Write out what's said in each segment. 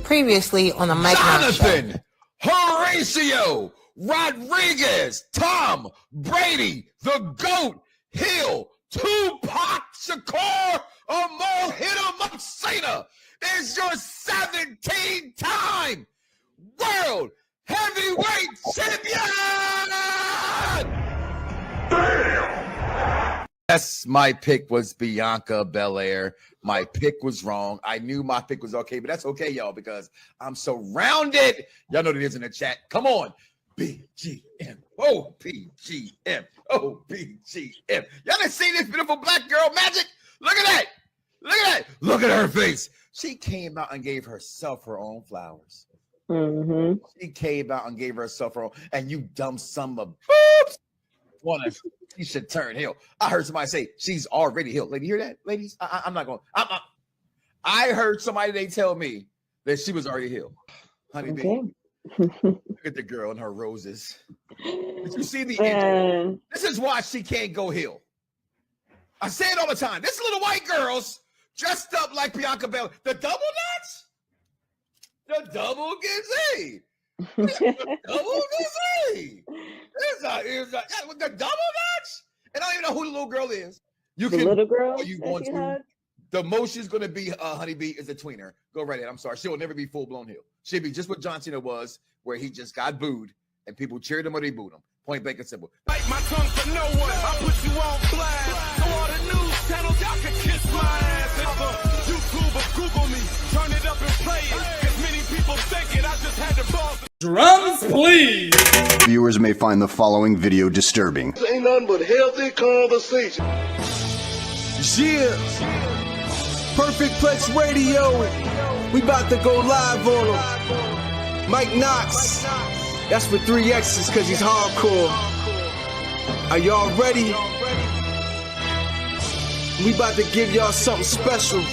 Previously on the Mike Knoxxx Show. Jonathan, Horatio, Rodriguez, Tom, Brady, the GOAT, Hill, Tupac Shakur, Mo Hit Cena is your 17-time World Heavyweight Champion! Damn! Yes, my pick was Bianca Belair. My pick was wrong. I knew my pick was okay, but that's okay, y'all, because I'm surrounded. Y'all know what it is in the chat. Come on. BGM. Oh, BGM. Oh, BGM. Y'all done seen this beautiful black girl magic? Look at that. Look at that. Look at her face. She came out and gave herself her own flowers. Mm-hmm. She came out and gave herself her own, and you dumb son of oops. She should turn heel. I heard somebody say she's already healed. Lady, hear that, ladies? I'm not going. I heard somebody they tell me that she was already healed. Honey, Okay. look at the girl and her roses. Did you see the injury? This is why she can't go heel. I say it all the time. This little white girl's dressed up like Bianca Belair. The double dutch? The double gizzy. The double gizzy. With the double dutch? And I don't even know who the little girl is. You the can, little girl? Are you going to? The most she's going to be, Honeybee, is a tweener. Go right ahead. I'm sorry. She will never be full-blown heel. She'll be just what John Cena was, where he just got booed, and people cheered him or they booed him. Point blank and simple. Bite my tongue for no one. I put you on blast. So all the news channels, y'all can kiss my ass. If YouTube or Google me, turn it up and play it. Cause many people think it. I just had the balls. Drums, please. Viewers may find the following video disturbing. This ain't nothing but healthy conversation. Yeah. Perfect Plex Radio. We about to go live on him. Mike Knoxxx. That's with 3 X's because he's hardcore. Are y'all ready? We about to give y'all something special.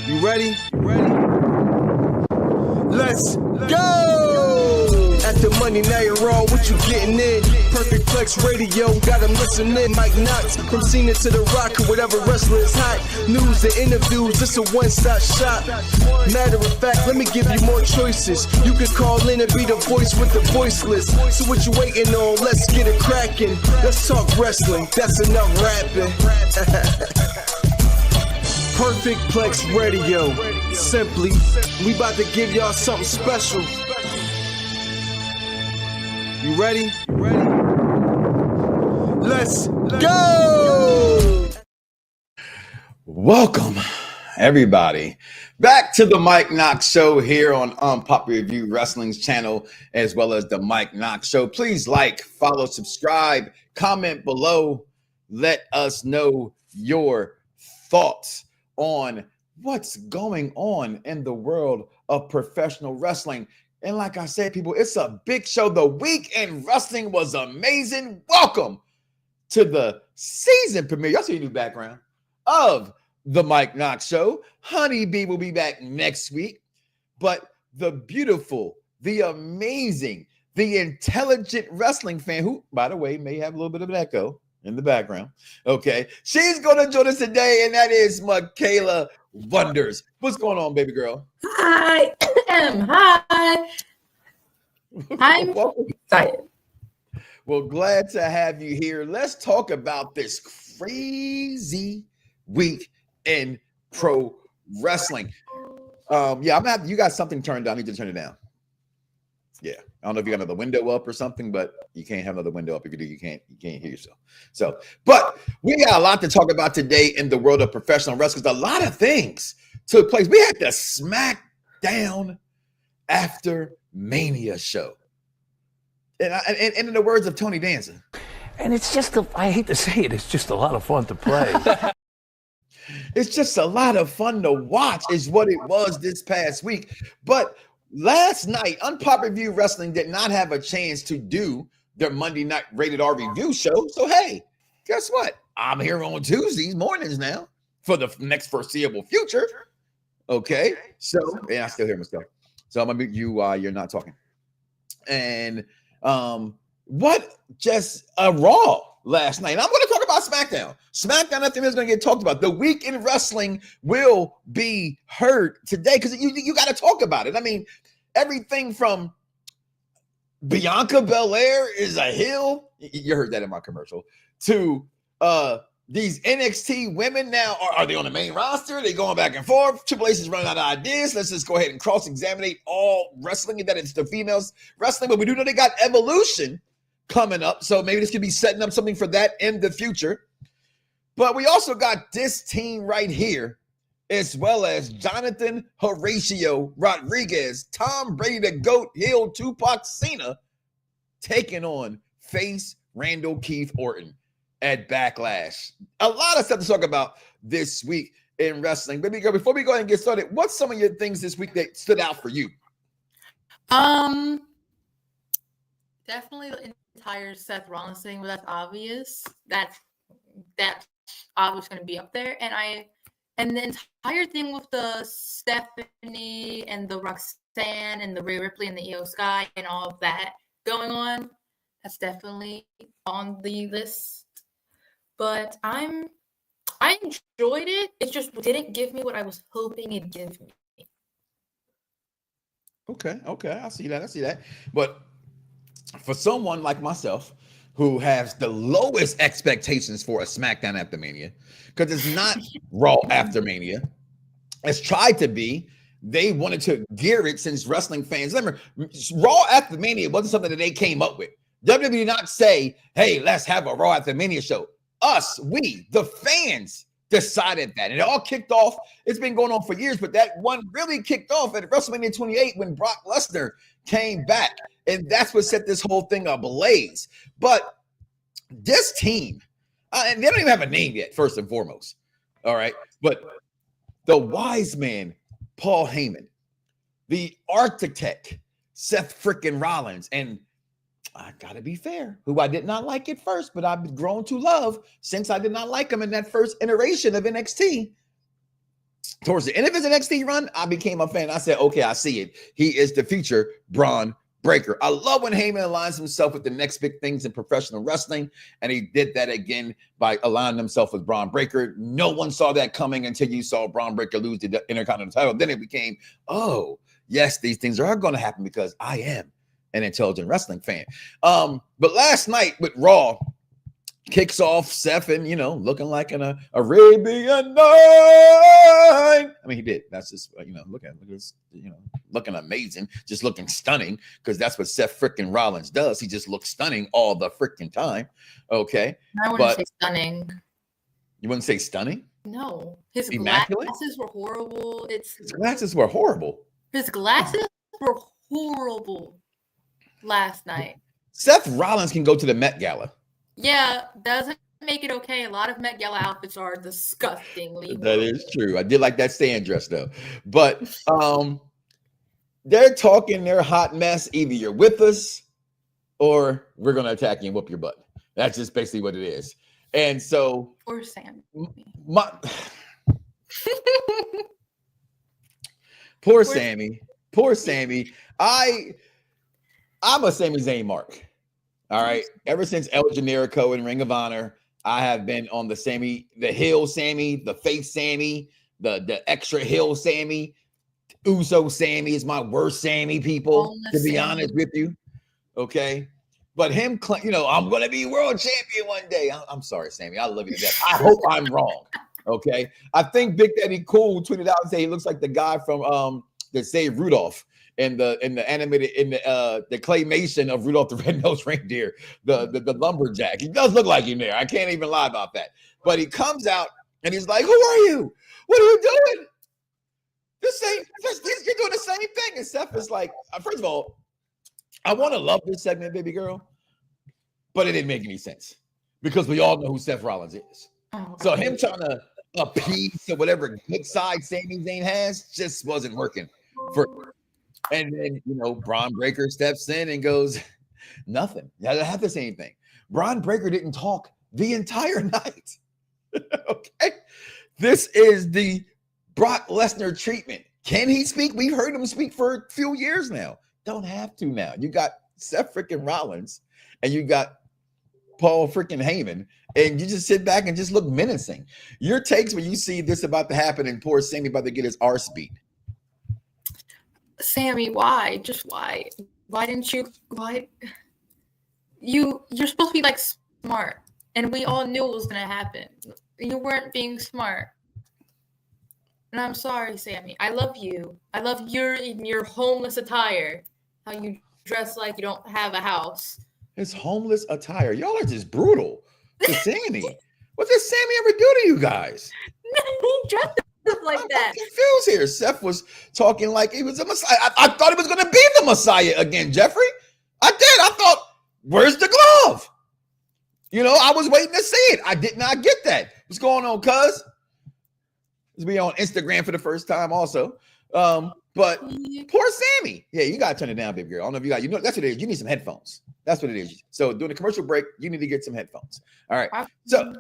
You ready? Let's go! At the Monday Night Raw, what you getting in? Perfect Plex Radio, got them listening. Mike Knoxxx, from Cena to The Rock, or whatever wrestler is hot. News and interviews, just a one-stop shop. Matter of fact, let me give you more choices. You can call in and be the voice with the voiceless. So what you waiting on? Let's get it cracking. Let's talk wrestling, that's enough rapping. Perfect Plex Radio. Simply, we about to give y'all something special. You ready? Let's go! Welcome, everybody, back to the Mike Knoxxx Show here on Unpopular Reviews Wrestling's channel, as well as the Mike Knoxxx Show. Please like, follow, subscribe, comment below. Let us know your thoughts on what's going on in the world of professional wrestling. And like I said, people, it's a big show. The week in wrestling was amazing. Welcome to the season premiere. Y'all see a new background of the Mike Knoxxx Show. Honeybee will be back next week. But the beautiful, the amazing, the intelligent wrestling fan, who, by the way, may have a little bit of an echo in the background. Okay. She's going to join us today, and that is Michaela Wonders. What's going on, baby girl? Hi. Hi. I'm excited. Well, glad to have you here. Let's talk about this crazy week in pro wrestling. Yeah, you got something turned down. I need to turn it down. Yeah. I don't know if you got another window up or something, but you can't have another window up. If you do, you can't hear yourself. So, but we got a lot to talk about today in the world of professional wrestling. A lot of things took place. We had the SmackDown After Mania show. And in the words of Tony Danza. And it's just, I hate to say it, it's just a lot of fun to play. It's just a lot of fun to watch is what it was this past week. But last night, Unpopular Reviews Wrestling did not have a chance to do their Monday night rated R review show. So, hey, guess what? I'm here on Tuesdays mornings now for the next foreseeable future. Okay. So, yeah, I still hear myself. So I'm going to mute you while you're not talking. And what just a Raw last night. And I'm going to talk about SmackDown. SmackDown, I think is going to get talked about. The week in wrestling will be heard today because you got to talk about it. I mean, everything from Bianca Belair is a heel. You heard that in my commercial. To these NXT women now, are they on the main roster? Are they going back and forth? Triple H is running out of ideas. Let's just go ahead and cross-examine all wrestling, and that it's the females wrestling. But we do know they got Evolution coming up, so maybe this could be setting up something for that in the future. But we also got this team right here, as well as Jonathan Horatio Rodriguez, Tom Brady, the GOAT, heel Tupac Cena, taking on FACE Randall Keith Orton at Backlash. A lot of stuff to talk about this week in wrestling. Baby girl, before we go ahead and get started, what's some of your things this week that stood out for you? Definitely the entire Seth Rollins thing, but that's obvious. That's obviously going to be up there. And the entire thing with the Stephanie and the Roxanne and the Rhea Ripley and the Io Sky and all of that going on, that's definitely on the list. But I enjoyed it. It just didn't give me what I was hoping it'd give me. Okay, I see that. But for someone like myself who has the lowest expectations for a SmackDown after Mania, because it's not Raw after Mania, it's tried to be. They wanted to gear it since wrestling fans. Remember, Raw after Mania wasn't something that they came up with. WWE did not say, hey, let's have a Raw after Mania show. We, the fans, decided that. And it all kicked off. It's been going on for years, but that one really kicked off at WrestleMania 28 when Brock Lesnar came back. And that's what set this whole thing ablaze. But this team, and they don't even have a name yet, first and foremost. All right. But the wise man, Paul Heyman, the architect, Seth frickin' Rollins, and I gotta be fair, who I did not like at first, but I've grown to love since I did not like him in that first iteration of NXT. Towards the end of his NXT run, I became a fan. I said, okay, I see it. He is the future Bron Breakker. I love when Heyman aligns himself with the next big things in professional wrestling, and he did that again by aligning himself with Bron Breakker. No one saw that coming until you saw Bron Breakker lose the Intercontinental title. Then it became, oh, yes, these things are going to happen because I am an intelligent wrestling fan. But last night with Raw kicks off Seth and, looking like an Arabian Night. I mean, he did. That's just, look at this, looking amazing, just looking stunning, because that's what Seth frickin' Rollins does. He just looks stunning all the frickin' time. Okay. I wouldn't say stunning. You wouldn't say stunning? No. His immaculate? Glasses were horrible. His glasses were horrible. His glasses were horrible last night. Seth Rollins can go to the Met Gala. Yeah, doesn't make it okay. A lot of Met Gala outfits are disgustingly That is true. I did like that stand dress though. But they're talking their hot mess. Either you're with us or we're going to attack you and whoop your butt. That's just basically what it is. And so or Sam. Poor Sammy. I'm a Sami Zayn mark. All right. Ever since El Generico and Ring of Honor, I have been on the heel Sammy, the face Sammy, the extra heel Sammy. Uso Sammy is my worst Sammy, people, to be honest with you. Okay. But him, I'm going to be world champion one day. I'm sorry, Sammy. I love you to death. I hope I'm wrong. Okay. I think Big Daddy Cool tweeted out and said he looks like the guy from that saved Rudolph in the animated, the claymation of Rudolph the Red-Nosed Reindeer, the lumberjack. He does look like him there. I can't even lie about that. But he comes out and he's like, who are you? What are you doing? You're doing the same thing. And Seth is like, first of all, I want to love this segment, baby girl, but it didn't make any sense because we all know who Seth Rollins is. So him trying to appease to whatever good side Sami Zayn has just wasn't working for. And then, Bron Breakker steps in and goes, nothing. I don't have to say anything. Bron Breakker didn't talk the entire night. Okay. This is the Brock Lesnar treatment. Can he speak? We've heard him speak for a few years now. Don't have to now. You got Seth freaking Rollins and you got Paul freaking Heyman, and you just sit back and just look menacing. Your takes when you see this about to happen and poor Sammy about to get his arse beat. Sammy, why? Just why? Why didn't you? Why? You're supposed to be like smart, and we all knew it was gonna happen. You weren't being smart, and I'm sorry, Sammy. I love you. I love your homeless attire. How you dress like you don't have a house. His homeless attire. Y'all are just brutal to Sammy. What did Sammy ever do to you guys? He dressed like that. I'm confused here. Seth was talking like he was a Messiah. I thought he was going to be the Messiah again, Jeffrey. I did. I thought, where's the glove? You know, I was waiting to see it. I did not get that. What's going on, cuz? Let's be on Instagram for the first time also. But poor Sammy. Yeah, you got to turn it down, baby girl. I don't know if you got, that's what it is. You need some headphones. That's what it is. So during the commercial break, you need to get some headphones. All right. So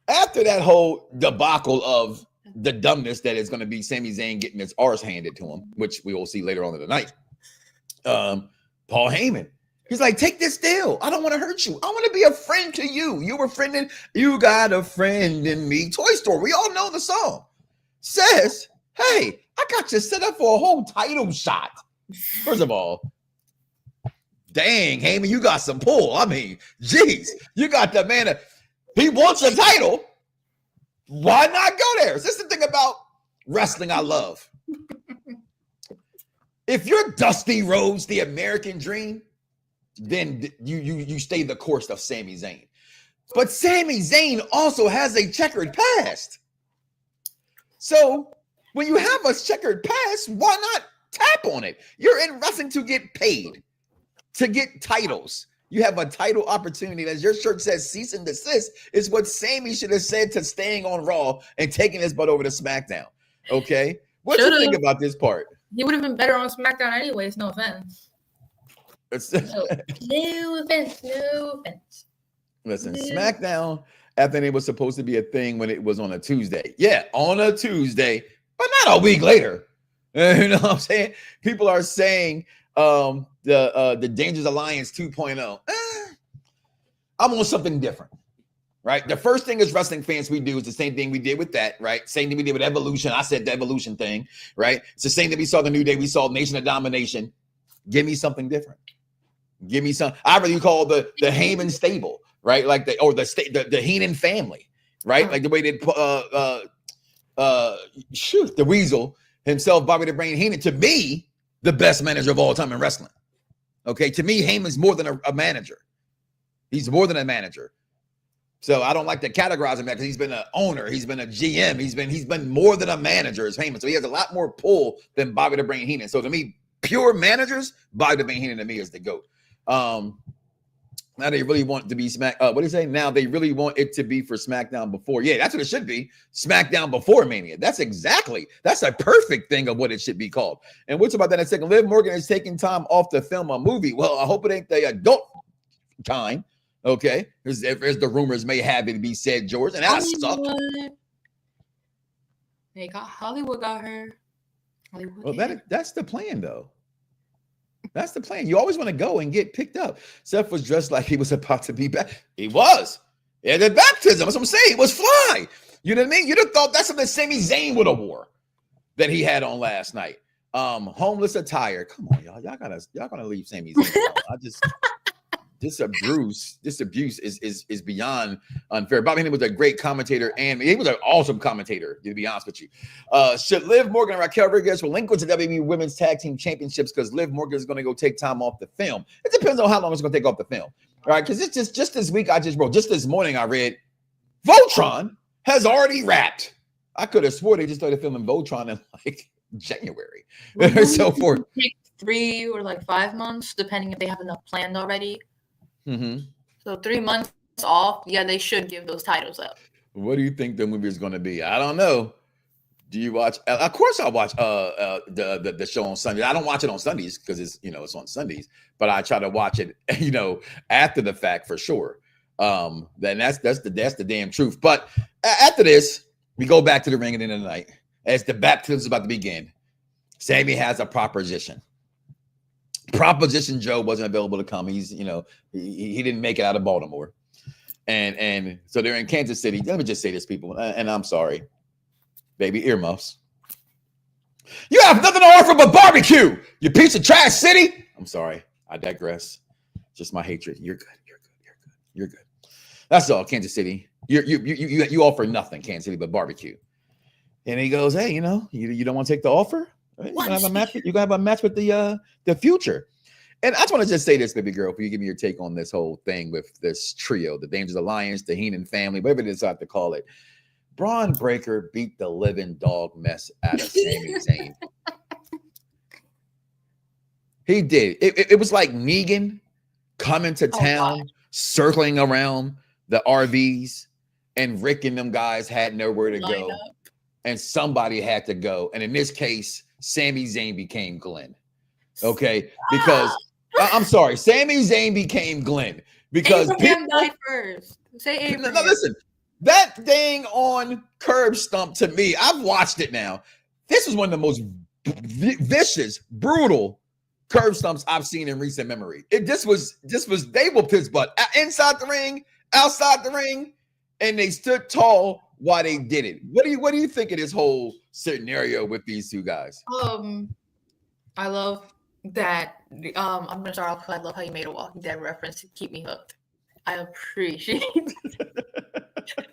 after that whole debacle of the dumbness that is going to be Sami Zayn getting his arse handed to him, which we will see later on in the night. Paul Heyman, he's like, take this deal. I don't want to hurt you. I want to be a friend to you. You were friending. You got a friend in me. Toy Story. We all know the song. Says, hey, I got you set up for a whole title shot. First of all, dang, Heyman, you got some pull. I mean, geez, you got the man. He wants a title. Why not go there? This is the thing about wrestling I love. If you're Dusty Rhodes, the American Dream, then you stay the course of Sami Zayn. But Sami Zayn also has a checkered past. So when you have a checkered past, why not tap on it? You're in wrestling to get paid, to get titles. You have a title opportunity. As your shirt says, cease and desist is what Sammy should have said to staying on Raw and taking his butt over to SmackDown. Okay? What do you think about this part? He would have been better on SmackDown anyways, no offense. No offense. Listen, SmackDown, I think it was supposed to be a thing when it was on a Tuesday. Yeah, on a Tuesday, but not a week later. You know what I'm saying? People are saying the Dangerous Alliance 2.0. I'm on something different, right? The first thing as wrestling fans we do is the same thing we did with that, right? Same thing we did with Evolution. I said the Evolution thing, right? It's the same thing we saw the New Day. We saw Nation of Domination. Give me something different. Give me some. I really call the Heyman stable, right? Like the Heenan family, right? Like the way they the Weasel himself, Bobby the Brain Heenan, to me, the best manager of all time in wrestling. Okay, to me, Heyman's more than a manager. He's more than a manager. So I don't like to categorize him that because he's been an owner, he's been a GM, he's been more than a manager as Heyman. So he has a lot more pull than Bobby the Brain Heenan. So to me, pure managers, Bobby the Brain Heenan to me is the GOAT. Now they really want it to be what do you say? Now they really want it to be for SmackDown before. Yeah, that's what it should be. SmackDown before Mania. That's a perfect thing of what it should be called. And what's about that in a second? Liv Morgan is taking time off to film a movie. Well, I hope it ain't the adult kind. Okay, as the rumors may have it be said, George, and that sucks. Hollywood got her. Well, that's the plan, though. That's the plan. You always want to go and get picked up. Seth was dressed like he was about to be back. He was. He had the baptism. That's what I'm saying. He was fly. You know what I mean? You'd have thought that's something Sami Zayn would have wore that he had on last night. Homeless attire. Come on, y'all. Y'all gotta leave Sami Zayn alone. This abuse is beyond unfair. Bobby Heenan was a great commentator, and he was an awesome commentator, to be honest with you. Should Liv Morgan and Raquel Rodriguez relinquish the WWE Women's Tag Team Championships because Liv Morgan is going to go take time off the film? It depends on how long it's going to take off the film. All right, because it's just this week just this morning I read Voltron has already wrapped. I could have swore they just started filming Voltron in like January. So for 3 or like 5 months, depending if they have enough planned already. Mm-hmm. So 3 months off. Yeah, they should give those titles up. What do you think the movie is going to be? I don't know. Do you watch? Of course, I watch the show on Sunday. I don't watch it on Sundays because it's on Sundays. But I try to watch it, after the fact for sure. Then that's the damn truth. But after this, we go back to the ring at the end of the night as the baptism is about to begin. Sammy has a proposition. Proposition Joe wasn't available to come. He's, he didn't make it out of Baltimore. And so they're in Kansas City. Let me just say this, people, and I'm sorry, baby, earmuffs. You have nothing to offer but barbecue, you piece of trash city. I'm sorry, I digress. Just my hatred. You're good. You're good. That's all, Kansas City. You offer nothing, Kansas City, but barbecue. And he goes, hey, you don't want to take the offer? You're gonna have a match. You're gonna have a match with the future. And I just want to just say this, baby girl, if you give me your take on this whole thing with this trio, the Dangerous Alliance, the Heyman family, whatever they decide to call it. Bron Breakker beat the living dog mess out of Sami Zayn. He did. It was like Negan coming to town, circling around the RVs, and Rick and them guys had nowhere to go. And somebody had to go. And in this case, Sami Zayn became Glenn. Okay? Because, I'm sorry, Sami Zayn became Glenn. Because Abraham died first. Say Abraham. No, listen. That thing on Curb Stump, to me, I've watched it now. This is one of the most vicious, brutal curb stumps I've seen in recent memory. This was they were his butt inside the ring, outside the ring, and they stood tall while they did it. What do you think of this whole scenario with these two guys? I love that. I'm gonna start off because I love how you made a Walking Dead reference to keep me hooked. I appreciate it.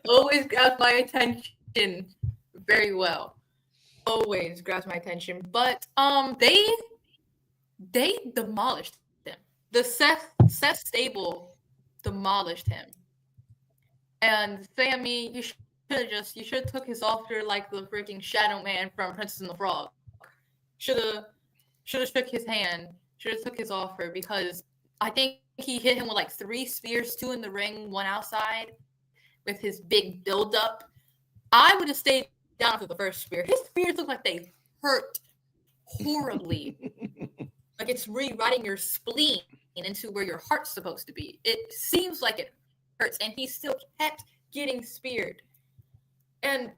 Always grabs my attention very well. Always grabs my attention. But they demolished him. The Seth stable demolished him. And Sami, you should have took his offer like the freaking Shadow Man from Princess and the Frog. Should have shook his hand. Should have took his offer, because I think he hit him with like 3 spears, 2 in the ring, 1 outside, with his big build-up. I would have stayed down after the first spear. His spears look like they hurt horribly. Like it's rewriting your spleen into where your heart's supposed to be. It seems like it hurts, and he still kept getting speared. And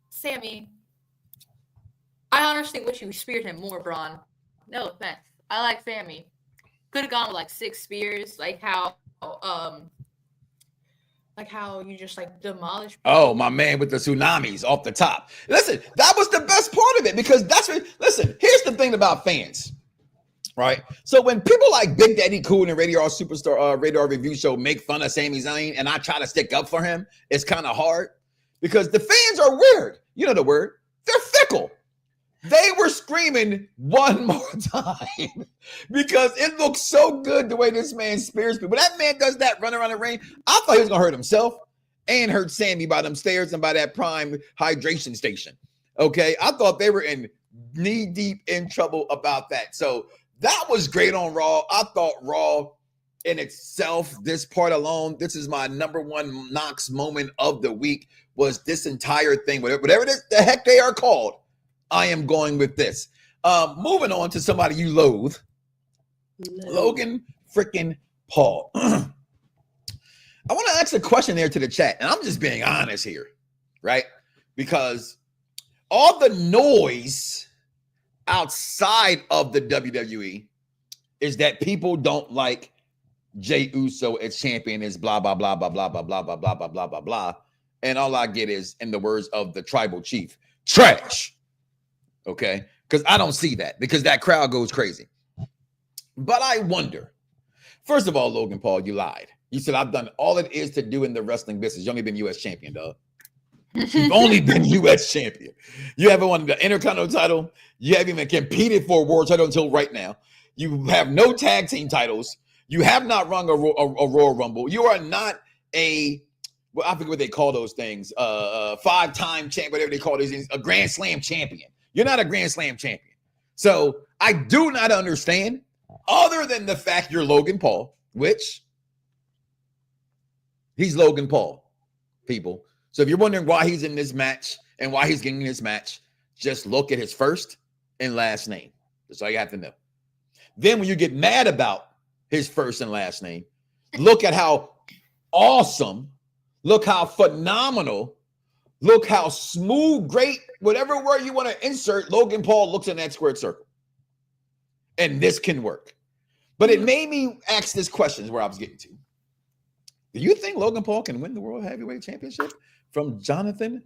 Sami, I honestly wish you speared him more, Bron. No offense. I like Sami. Could have gone with like 6 spears, like how you just like demolish people. Oh, my man with the tsunamis off the top. Listen, that was the best part of it, because listen, here's the thing about fans, right? So when people like Big Daddy Cool and Radar Superstar, Radar Review Show make fun of Sami Zayn, and I try to stick up for him, it's kind of hard because the fans are weird. You know the word. They're fickle. They were screaming one more time because it looks so good the way this man spears people. When that man does that run around the ring, I thought he was going to hurt himself and hurt Sami by them stairs and by that prime hydration station. Okay, I thought they were in knee deep in trouble about that. So that was great on Raw. I thought Raw in itself, this part alone, this is my number 1 Knoxxx moment of the week, was this entire thing. Whatever the heck they are called, I am going with this. Moving on to somebody you loathe. Logan freaking Paul. I want to ask a question there to the chat, and I'm just being honest here, right? Because all the noise outside of the WWE is that people don't like Jey Uso as champion, is blah, blah, blah, blah, blah, blah, blah, blah, blah, blah, blah, blah, blah. And all I get is, in the words of the tribal chief, trash. Okay, because I don't see that, because that crowd goes crazy. But I wonder, first of all, Logan Paul, you lied. You said I've done all it is to do in the wrestling business. You've only been U.S. champion, dog. You've only been U.S. champion. You haven't won the Intercontinental title. You haven't even competed for a world title until right now. You have no tag team titles. You have not run a Royal Rumble. You are not I forget what they call those things, 5-time champ, whatever they call these things, a Grand Slam champion. You're not a Grand Slam champion. So I do not understand, other than the fact you're Logan Paul, which he's Logan Paul, people. So if you're wondering why he's in this match and why he's getting this match, just look at his first and last name. That's all you have to know. Then when you get mad about his first and last name, look at how awesome, look how phenomenal, look how smooth, great, whatever word you want to insert, Logan Paul looks in that squared circle. and this can work. But it made me ask this question, is where I was getting to. Do you think Logan Paul can win the World Heavyweight Championship from Jonathan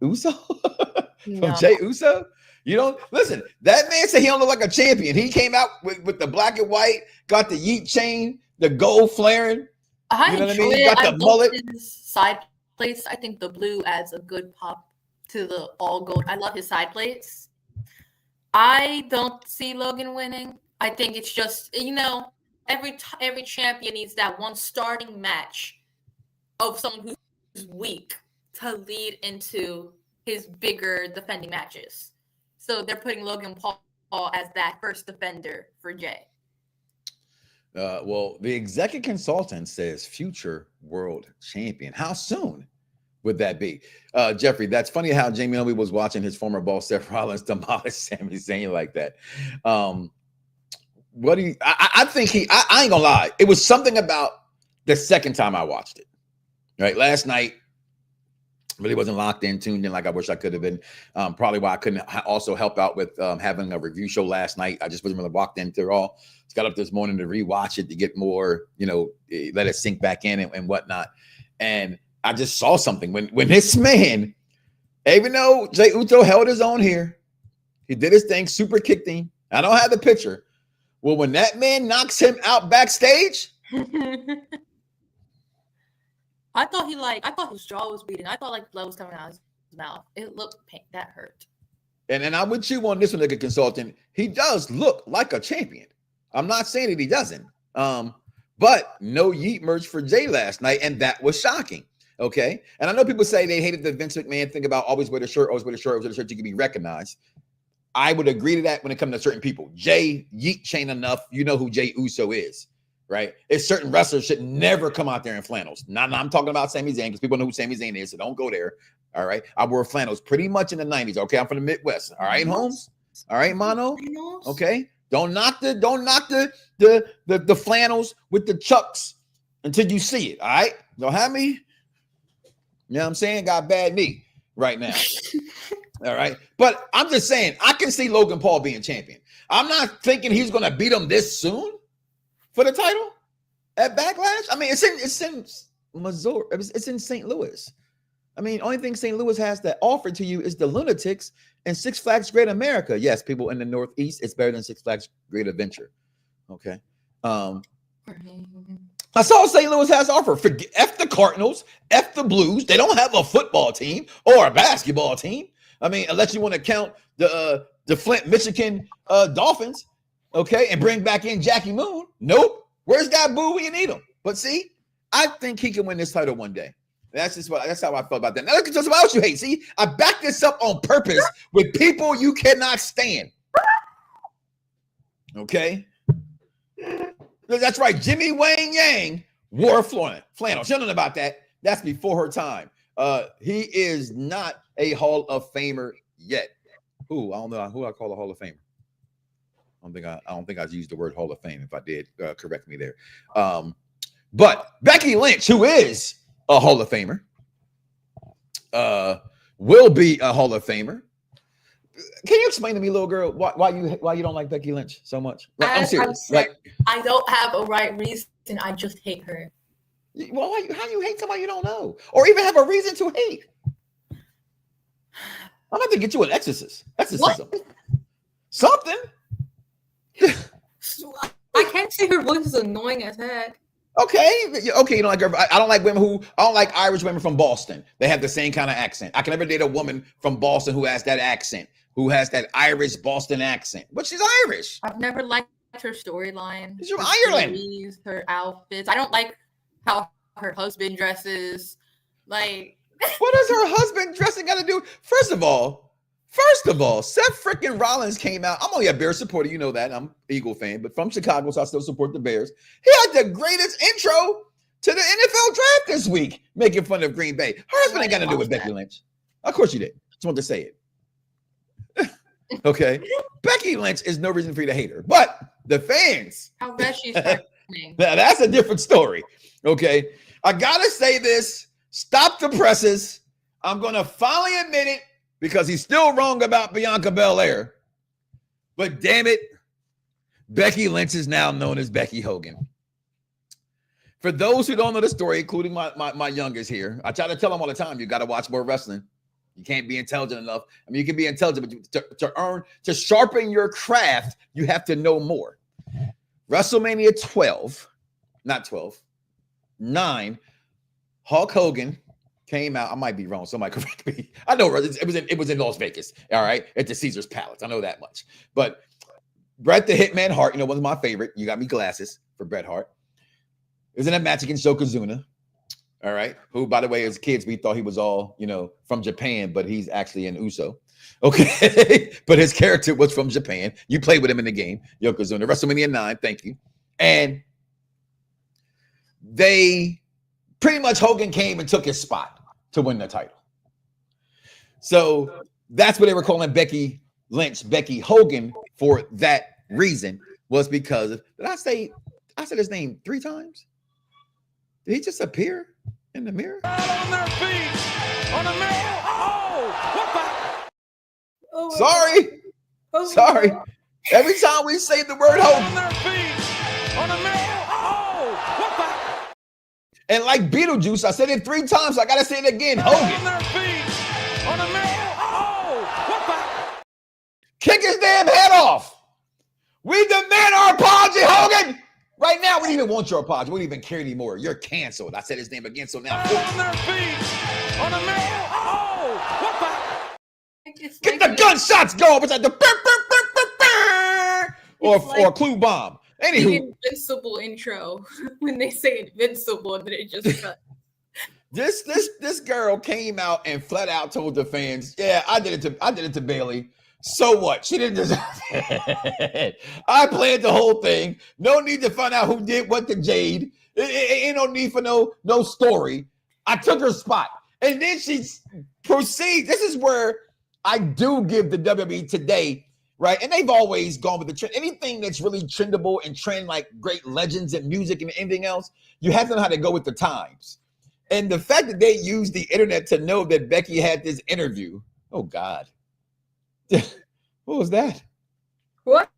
Uso? From Jey Uso? You don't listen. That man said he don't look like a champion. He came out with the black and white, got the yeet chain, the gold flaring. I you know what I enjoy mean? it. Got the mullet. His side plates. I think the blue adds a good pop to the all gold. I love his side plates. I don't see Logan winning. I think it's just, every champion needs that one starting match of someone who's weak to lead into his bigger defending matches. So they're putting Logan Paul as that first defender for Jay. Well, the executive consultant says future world champion. How soon would that be? Jeffrey, that's funny how Jamie Noble was watching his former boss, Seth Rollins, demolish Sami Zayn like that. What do you, I think I ain't gonna lie. It was something about the second time I watched it, right? Last night, really wasn't locked in, tuned in like I wish I could have been. Probably why I couldn't also help out with having a review show last night. I just wasn't really walked into it all. Just got up this morning to rewatch it to get more, let it sink back in and whatnot. And I just saw something when this man, even though Jey Uso held his own here, he did his thing, super kicked him. I don't have the picture. Well, when that man knocks him out backstage, I thought his jaw was bleeding. I thought blood was coming out of his mouth. It looked that hurt. And I'm with you on this one, like a consultant. He does look like a champion. I'm not saying that he doesn't. But no yeet merch for Jay last night, and that was shocking. Okay. And I know people say they hated the Vince McMahon thing about always wear the shirt, always wear the shirt, always wear the shirt, you can be recognized. I would agree to that when it comes to certain people. Jay yeet chain enough, you know who Jey Uso is. Right? It's certain wrestlers should never come out there in flannels. Now I'm talking about Sami Zayn because people know who Sami Zayn is, so don't go there. All right. I wore flannels pretty much in the 90s. Okay. I'm from the Midwest. All right, Holmes. All right, Mono. Okay. Don't knock the flannels with the chucks until you see it. All right. Don't have me. You know what I'm saying? Got bad knee right now. All right. But I'm just saying, I can see Logan Paul being champion. I'm not thinking he's going to beat him this soon for the title at Backlash. I mean, it's in Missouri. It's in St. Louis. I mean, only thing St. Louis has to offer to you is the Lunatics and Six Flags Great America. Yes, people in the Northeast, it's better than Six Flags Great Adventure. Okay. That's all St. Louis has to offer. F the Cardinals, F the Blues. They don't have a football team or a basketball team. I mean, unless you want to count the Flint, Michigan Dolphins, okay, and bring back in Jackie Moon. Nope. Where's that boo when you need him? But see, I think he can win this title one day. That's how I felt about that. Now look at what else you hate. See, I backed this up on purpose with people you cannot stand. Okay. That's right. Jimmy Wang Yang wore flannel. She don't know about that. That's before her time. He is not a Hall of Famer yet. Who? I don't know who I call a Hall of Famer. I don't think I used the word Hall of Fame. If I did, correct me there. But Becky Lynch, who is a Hall of Famer, will be a Hall of Famer. Can you explain to me, little girl, why you don't like Becky Lynch so much? I'm serious. I don't have a right reason. I just hate her. Well, how do you hate somebody you don't know, or even have a reason to hate? I'm about to get you an exorcism. What? Something. I can't say her voice is annoying as heck. Okay. You don't like her. I don't like women I don't like Irish women from Boston. They have the same kind of accent. I can never date a woman from Boston who has that accent, who has that Irish Boston accent. But she's Irish. I've never liked her storyline. She's from Ireland. Her outfits. I don't like how her husband dresses. Like, what does her husband dressing got to do? First of all, Seth freaking Rollins came out. I'm only a Bears supporter, you know that. I'm an Eagle fan, but from Chicago, so I still support the Bears. He had the greatest intro to the NFL draft this week, making fun of Green Bay. Her husband ain't got to do with Becky Lynch. Of course you did. Just wanted to say it. Okay. Becky Lynch is no reason for you to hate her, but the fans. How bad she's happening. Now, that's a different story. Okay. I got to say this. Stop the presses. I'm going to finally admit it, because he's still wrong about Bianca Belair. But damn it, Becky Lynch is now known as Becky Hogan. For those who don't know the story, including my youngest here, I try to tell them all the time, you got to watch more wrestling. You can't be intelligent enough. I mean, you can be intelligent, but to sharpen your craft, you have to know more. WrestleMania 9, Hulk Hogan came out. I might be wrong. Somebody correct me. I know it was in Las Vegas. All right, at the Caesar's Palace. I know that much. But Bret the Hitman Hart, one of my favorite. You got me glasses for Bret Hart. Is in a match against Yokozuna. All right, who, by the way, as kids, we thought he was all, from Japan, but he's actually an Uso. Okay, but his character was from Japan. You played with him in the game, Yokozuna. WrestleMania 9, thank you. And they pretty much, Hogan came and took his spot to win the title. So that's what they were calling Becky Lynch, Becky Hogan, for that reason, was because did I said his name 3 times? Did he just appear in the mirror? On their feet, on the mirror. Oh my Sorry. God. Oh my Sorry. God. Every time we say the word Hogan. On their feet, on the mirror. And like Beetlejuice, I said it 3 times. So I got to say it again. Hogan. On their feet, on the mirror. Kick his damn head off. We demand our apology, Hogan. Right now, we don't even want your apology. We don't even care anymore. You're canceled. I said his name again, so now. On their feet, on the mirror. Get the gunshots going. It's like the or clue bomb. The Anywho, invincible intro when they say invincible, and then it just cut. this girl came out and flat out told the fans, "Yeah, I did it to Bailey. So what? She didn't deserve it. I planned the whole thing. No need to find out who did what to Jade. It ain't no need for no story. I took her spot." And then she proceeds. This is where I do give the WWE today, right? And they've always gone with the trend. Anything that's really trendable and trend like great legends and music and anything else, you have to know how to go with the times. And the fact that they used the internet to know that Becky had this interview. Oh, God. What was that? What?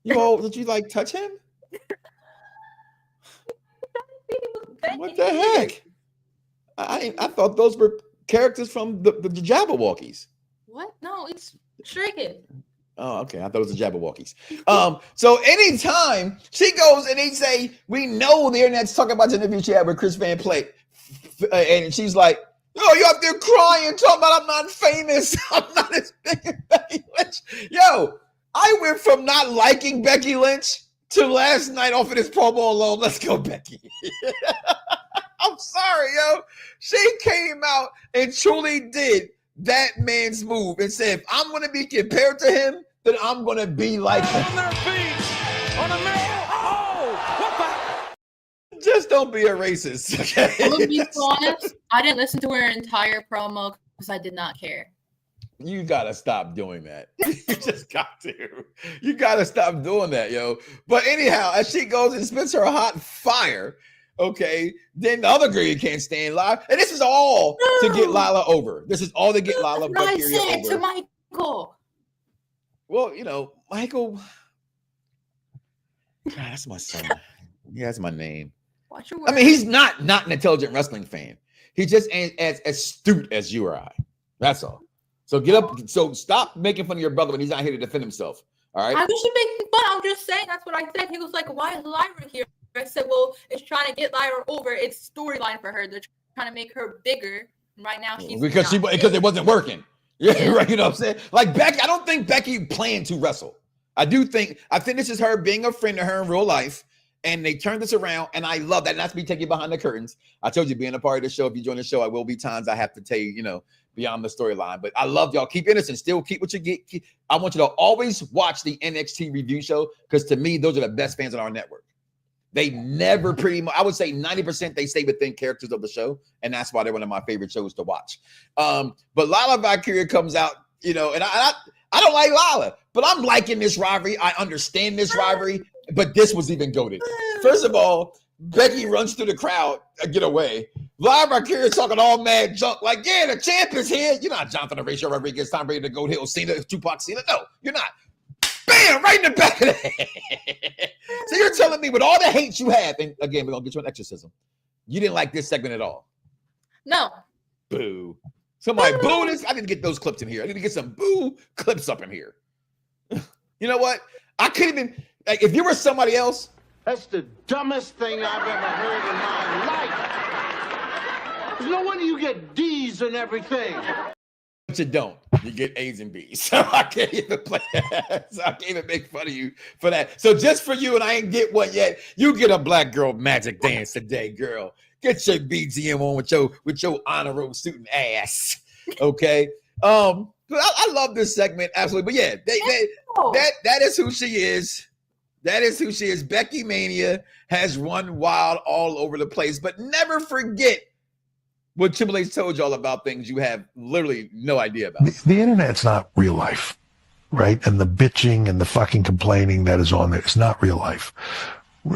Did you like touch him? What the heck? I thought those were characters from the Jabberwockies. What? No, it's Stray Kid. Oh, okay. I thought it was the Jabberwockies. So anytime she goes and they say, we know the internet's talking about the interview she had with Chris Van Plate, and she's like, "Oh, you up there crying, talking about I'm not famous. I'm not as big as Becky Lynch." Yo, I went from not liking Becky Lynch to last night off of this promo alone. Let's go, Becky. I'm sorry, yo. She came out and truly did that man's move and said, if I'm going to be compared to him, then I'm going to be like him. On their feet, on the mirror. Just don't be a racist, okay? I'm gonna be honest, I didn't listen to her entire promo because I did not care. You gotta stop doing that. You just got to. You gotta stop doing that, yo. But anyhow, as she goes and spits her hot fire, okay, then the other girl you can't stand live. And this is all to get Lila over. This is all to get Lila I said over. to Michael. Well, Michael. God, that's my son. Yeah, that's my name. Watch your words. I mean, he's not an intelligent wrestling fan. He just ain't as astute as you or I. That's all. So get up. So stop making fun of your brother when he's not here to defend himself. All right. I wasn't making fun. I'm just saying that's what I said. He was like, "Why is Lyra here?" I said, "Well, it's trying to get Lyra over. It's storyline for her. They're trying to make her bigger. Right now, she's because it wasn't working." Yeah, right. You know what I'm saying? Like Becky, I don't think Becky planned to wrestle. I think this is her being a friend to her in real life. And they turned this around, and I love that. And that's me taking you behind the curtains. I told you, being a part of the show, if you join the show, I will be times I have to tell you, beyond the storyline. But I love y'all. Keep innocent. Still keep what you get. I want you to always watch the NXT review show because to me, those are the best fans on our network. They never pretty much, I would say 90% they stay within characters of the show. And that's why they're one of my favorite shows to watch. But Lila Valkyria comes out, and I don't like Lila, but I'm liking this rivalry. I understand this rivalry. But this was even goated. First of all, Becky runs through the crowd and get away. Live Valkyria talking all mad junk, like, yeah, the champ is here. You're not Jonathan Horatio Rodriguez, Tom Brady, the Goat Hill, Cena, Tupac Cena. No, you're not. Bam! bam, right in the back of the head. So you're telling me with all the hate you have, and again, we're gonna get you an exorcism. You didn't like this segment at all. No. Boo. Somebody boo this. I need to get those clips in here. I need to get some boo clips up in here. You know what? I couldn't even, like, if you were somebody else. That's the dumbest thing I've ever heard in my life. There's no wonder you get D's and everything. But you don't. You get A's and B's. So I can't even play that. So I can't even make fun of you for that. So just for you, and I ain't get one yet, you get a black girl magic dance today, girl. Get your BGM on with your honor roll suit and ass. Okay. I love this segment, absolutely. But yeah, that is who she is. That is who she is. Becky Mania has run wild all over the place, but never forget what Triple H told y'all about things you have literally no idea about. The internet's not real life, right? And the bitching and the fucking complaining that is on there, it's not real life.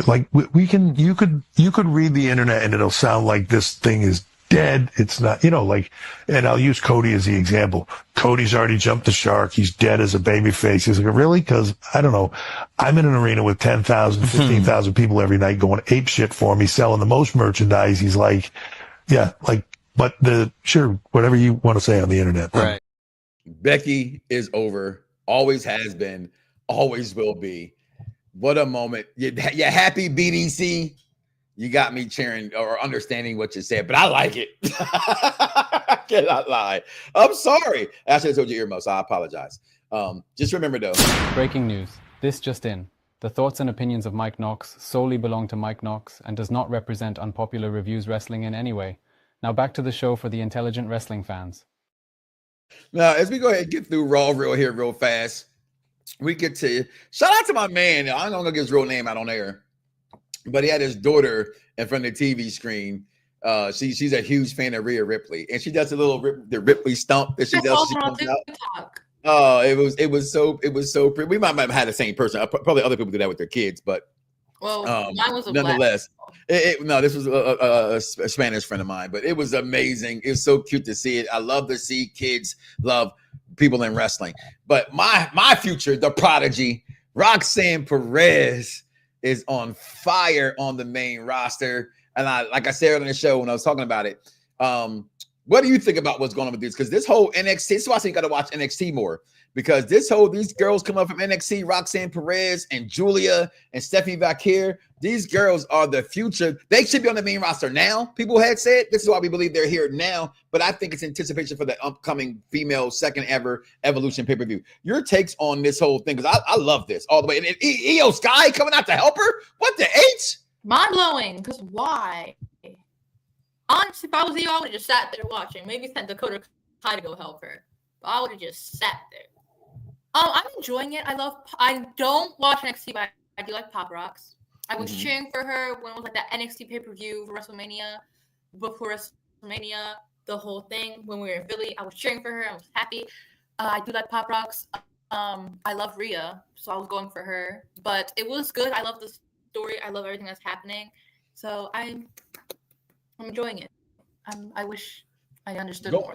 Like you could read the internet and it'll sound like this thing is dead. It's not, and I'll use Cody as the example. Cody's already jumped the shark. He's dead as a baby face. He's like, really? Because I don't know. I'm in an arena with 10,000, 15,000 people every night going ape shit for me, selling the most merchandise. He's like, yeah, like, but sure, whatever you want to say on the internet. Right. Becky is over. Always has been. Always will be. What a moment. You're happy, BDC. You got me cheering or understanding what you said, but I like it. I cannot lie. I'm sorry. I should have told you earmuffs. So I apologize. Just remember, though. Breaking news. This just in. The thoughts and opinions of Mike Knoxxx solely belong to Mike Knoxxx and does not represent Unpopular Reviews Wrestling in any way. Now back to the show for the intelligent wrestling fans. Now, as we go ahead and get through Raw real fast, we get to shout out to my man. I'm not gonna get his real name out on air, but he had his daughter in front of the TV screen. She's a huge fan of Rhea Ripley, and she does the Ripley stomp that she does. She comes out. Oh, it was so pretty. We might have had the same person. Probably other people do that with their kids, but mine was a nonetheless. This was a Spanish friend of mine, but it was amazing. It was so cute to see it. I love to see kids love people in wrestling. But my future, the prodigy, Roxanne Perez, is on fire on the main roster. And like I said on the show when I was talking about it, what do you think about what's going on with this? Because this whole NXT, this is why I think you got to watch NXT more. Because these girls come up from NXT, Roxanne Perez and Julia and Stephanie Vaquer. These girls are the future. They should be on the main roster now. People had said this is why we believe they're here now. But I think it's anticipation for the upcoming female second ever Evolution pay-per-view. Your takes on this whole thing, because I love this all the way. And Io Sky coming out to help her? What the H? Mind blowing. Because why? Honestly, if I was Io, I would have just sat there watching. Maybe sent Dakota Kai to go help her. But I would have just sat there. I'm enjoying it. I don't watch NXT, but I do like Pop Rocks. I was cheering for her when it was like that NXT pay-per-view for WrestleMania. Before WrestleMania, the whole thing, when we were in Philly, I was cheering for her. I was happy. I do like Pop Rocks. I love Rhea, so I was going for her. But it was good. I love the story. I love everything that's happening. So I'm enjoying it. I wish I understood more.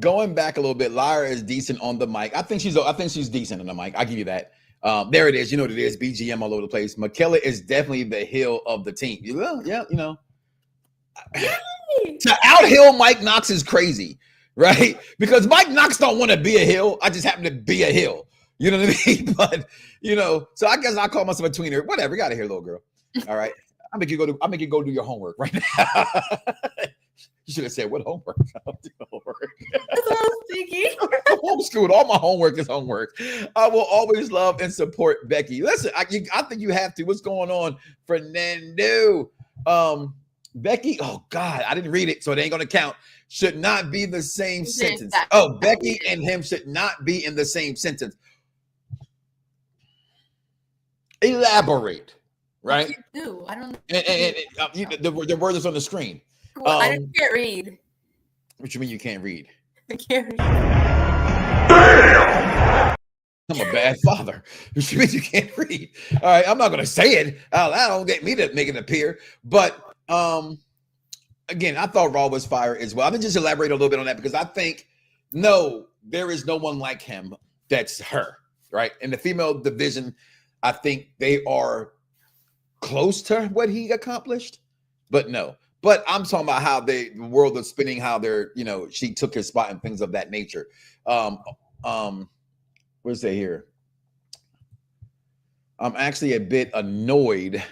Going back a little bit, Lyra is decent on the mic. I think she's decent on the mic. I give you that. There it is. You know what it is. BGM all over the place. Michaela is definitely the heel of the team. Yeah, you know. To out-heel Mike Knoxxx is crazy, right? Because Mike Knoxxx don't want to be a heel. I just happen to be a heel. You know what I mean? But so I guess I call myself a tweener. Whatever. Get out of here, little girl. All right. I'll make you go do your homework right now. You should have said, what homework? I don't do homework. That's what I was thinking. I'm homeschooled. All my homework is homework. I will always love and support Becky. Listen, I think you have to. What's going on, Fernando? Becky, oh, God, I didn't read it, so it ain't going to count. Should not be the same sentence. Oh, Becky and him should not be in the same sentence. Elaborate, right? You do. I don't know. And the word is on the screen. Well, I can't read. What you mean you can't read? I can't read. I'm a bad father. What you mean you can't read? All right, I'm not going to say it out loud. Don't get me to make it appear. But again, I thought Raw was fire as well. I'm going to just elaborate a little bit on that because I think, no, there is no one like him that's her, right? In the female division, I think they are close to what he accomplished, but no. But I'm talking about how the world is spinning, how they're, she took his spot and things of that nature. Where's they here? I'm actually a bit annoyed.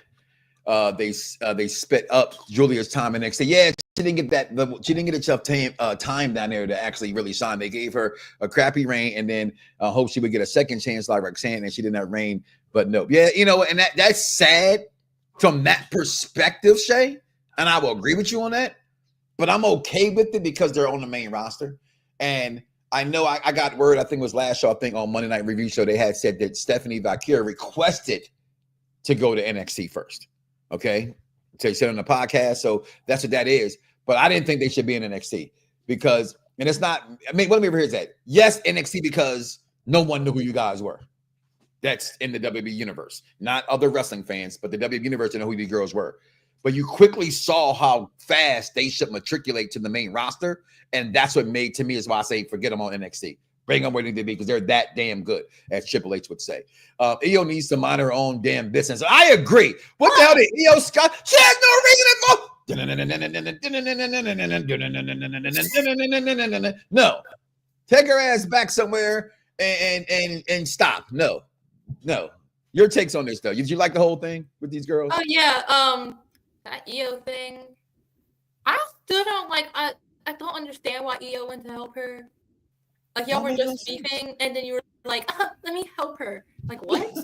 They spit up Julia's time in NXT. Yeah, she didn't get she didn't get enough time down there to actually really shine. They gave her a crappy reign and then hope she would get a second chance like Roxanne, and she didn't have reign. But no, yeah, and that's sad from that perspective, Shay. And I will agree with you on that. But I'm okay with it because they're on the main roster. And I know I got word, I think it was last show, I think on Monday Night Review Show, they had said that Stephanie Vaquer requested to go to NXT first. Okay? So he said on the podcast. So that's what that is. But I didn't think they should be in NXT because, and it's not, what let me hear is that. Yes, NXT because no one knew who you guys were. That's in the WWE universe. Not other wrestling fans, but the WWE universe didn't know who these girls were. But you quickly saw how fast they should matriculate to the main roster. And that's what made, to me, is why I say forget them on NXT. Bring them where they need to be because they're that damn good, as Triple H would say. Io needs to mind her own damn business. I agree. What the hell did Io Scott? She has no reason to go. No. Take her ass back somewhere and stop. No. Your takes on this, though. Did you like the whole thing with these girls? Oh, yeah. That EO thing, I still don't like. I don't understand why EO went to help her. Like y'all were just beefing, and then you were like, "Let me help her." Like what?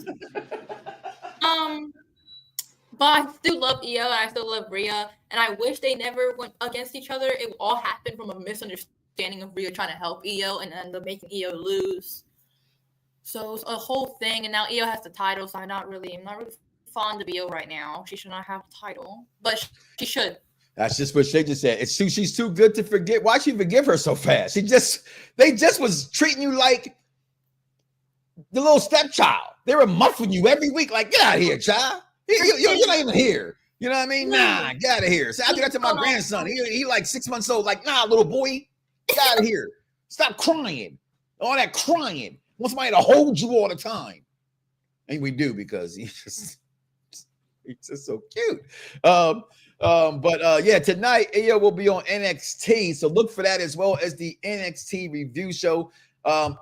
But I still love EO, and I still love Rhea, and I wish they never went against each other. It all happened from a misunderstanding of Rhea trying to help EO, and ended up making EO lose. So it's a whole thing, and now EO has the title, so I'm not really fond of EO right now. She should not have a title, but she should. That's just what Shay just said. She's too good to forget. Why'd you forgive her so fast? They just was treating you like the little stepchild. They were muffling you every week, like, get out of here, child. You're not even here. You know what I mean? Nah, get out of here. So I do that to my grandson. He like 6 months old, like, nah, little boy, get out of here. Stop crying. All that crying. Want somebody to hold you all the time. And we do because he's just so cute. But tonight Io will be on NXT, so look for that as well as the NXT review show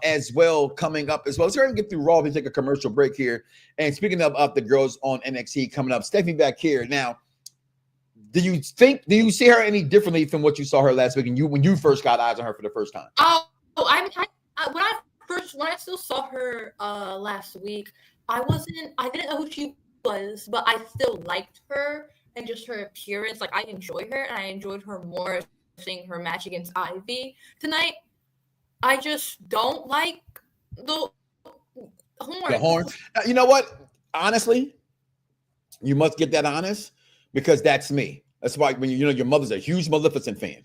as well coming up as well. So we're gonna get through Raw. We take a commercial break here. And speaking of the girls on NXT coming up, Stephanie back here now. Do you see her any differently from what you saw her last week and when you first got eyes on her for the first time? When I still saw her last week, I didn't know who she was, but I still liked her and just her appearance. Like I enjoy her, and I enjoyed her more seeing her match against Ivy tonight. I just don't like the horn. The horn. You know what? Honestly, you must get that honest because that's me. That's why when your mother's a huge Maleficent fan.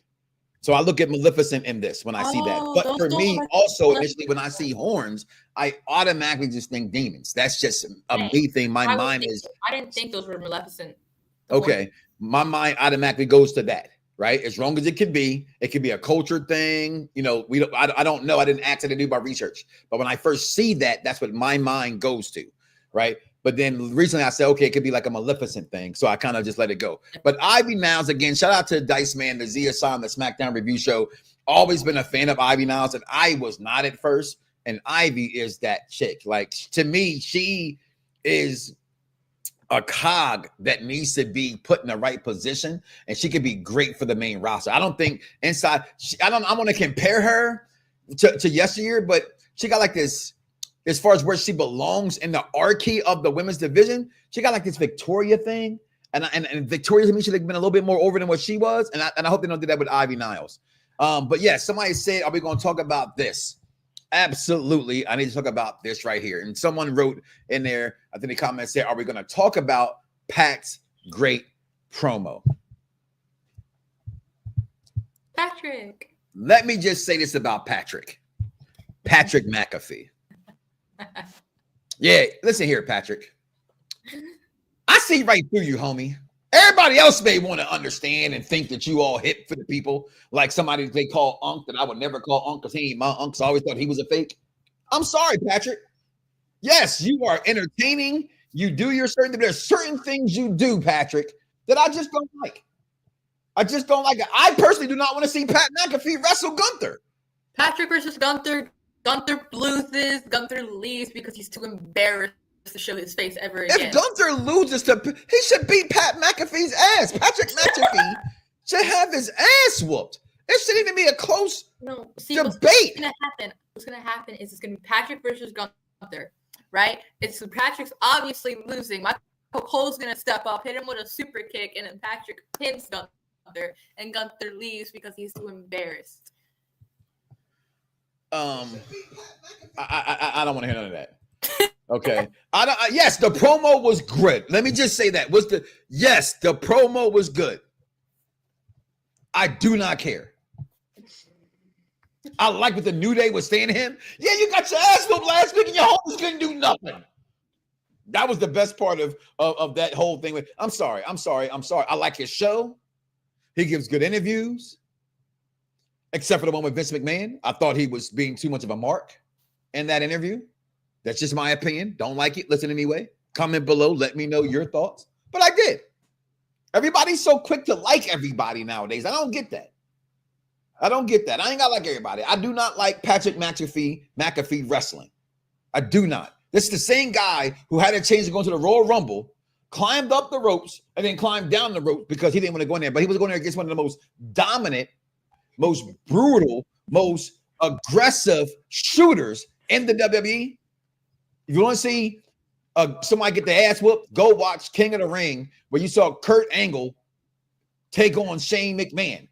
So I look at Maleficent in this when I see that. But for me, also initially when I see horns, I automatically just think demons. That's just a me thing. My mind is. I didn't think those were Maleficent. Okay, my mind automatically goes to that. Right, as long as it could be a culture thing. I don't know. I didn't actually do my research, but when I first see that, that's what my mind goes to. Right. But then recently I said, okay, it could be like a Maleficent thing. So I kind of just let it go. But Ivy Niles, again, shout out to Dice Man, the Zia San, the SmackDown review show. Always been a fan of Ivy Niles, and I was not at first. And Ivy is that chick. Like, to me, she is a cog that needs to be put in the right position, and she could be great for the main roster. I don't think inside, I want to compare her to yesteryear, but she got like this. As far as where she belongs in the archy of the women's division, she got like this Victoria thing. And Victoria to me should have been a little bit more over than what she was. And I hope they don't do that with Ivy Niles. But yeah, somebody said, are we going to talk about this? Absolutely. I need to talk about this right here. And someone wrote in there, I think the comment said, are we going to talk about Pat's great promo? Patrick. Let me just say this about Patrick McAfee. Yeah, listen here, Patrick. I see right through you, homie. Everybody else may want to understand and think that you all hip for the people, like somebody they call Unc that I would never call Unc because he ain't my Unc. So I always thought he was a fake. I'm sorry, Patrick. Yes, you are entertaining. You do your certain. There's certain things you do, Patrick, that I just don't like. I just don't like it. I personally do not want to see Pat McAfee wrestle Gunther. Patrick versus Gunther. Gunther loses. Gunther leaves because he's too embarrassed to show his face ever again. If Gunther loses he should beat Pat McAfee's ass. Patrick McAfee should have his ass whooped. It shouldn't even be a close debate. What's gonna happen is it's gonna be Patrick versus Gunther, right? It's Patrick's obviously losing. Michael Cole's gonna step up, hit him with a super kick, and then Patrick pins Gunther, and Gunther leaves because he's too embarrassed. I don't want to hear none of that. Okay. Yes, the promo was good. Let me just say that. Yes, the promo was good. I do not care. I like what the New Day was saying to him. Yeah, you got your ass whooped last week and your homies couldn't do nothing. That was the best part of that whole thing. I'm sorry. I like his show. He gives good interviews. Except for the one with Vince McMahon. I thought he was being too much of a mark in that interview. That's just my opinion. Don't like it. Listen anyway. Comment below. Let me know your thoughts. But I did. Everybody's so quick to like everybody nowadays. I don't get that. I ain't got to like everybody. I do not like Patrick McAfee wrestling. I do not. This is the same guy who had a chance to go into the Royal Rumble, climbed up the ropes, and then climbed down the ropes because he didn't want to go in there. But he was going there against one of the most dominant, most brutal, most aggressive shooters in the WWE. If you want to see somebody get their ass whooped, go watch King of the Ring, where you saw Kurt Angle take on Shane McMahon.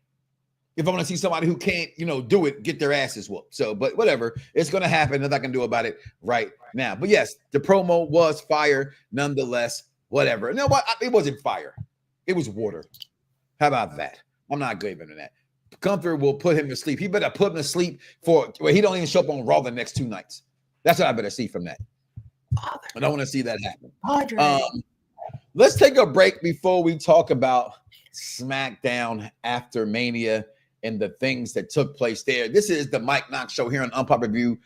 If I want to see somebody who can't, do it, get their asses whooped. So, but whatever, it's going to happen. Nothing I can do about it right now. But yes, the promo was fire nonetheless. Whatever. You know what? It wasn't fire. It was water. How about that? I'm not giving him that. Gunther will put him to sleep. He better put him to sleep he don't even show up on Raw the next 2 nights. That's what I better see from that. I don't want to see that happen. Let's take a break before we talk about SmackDown after Mania and the things that took place there. This is the Mike Knoxxx Show here on Unpopular Reviews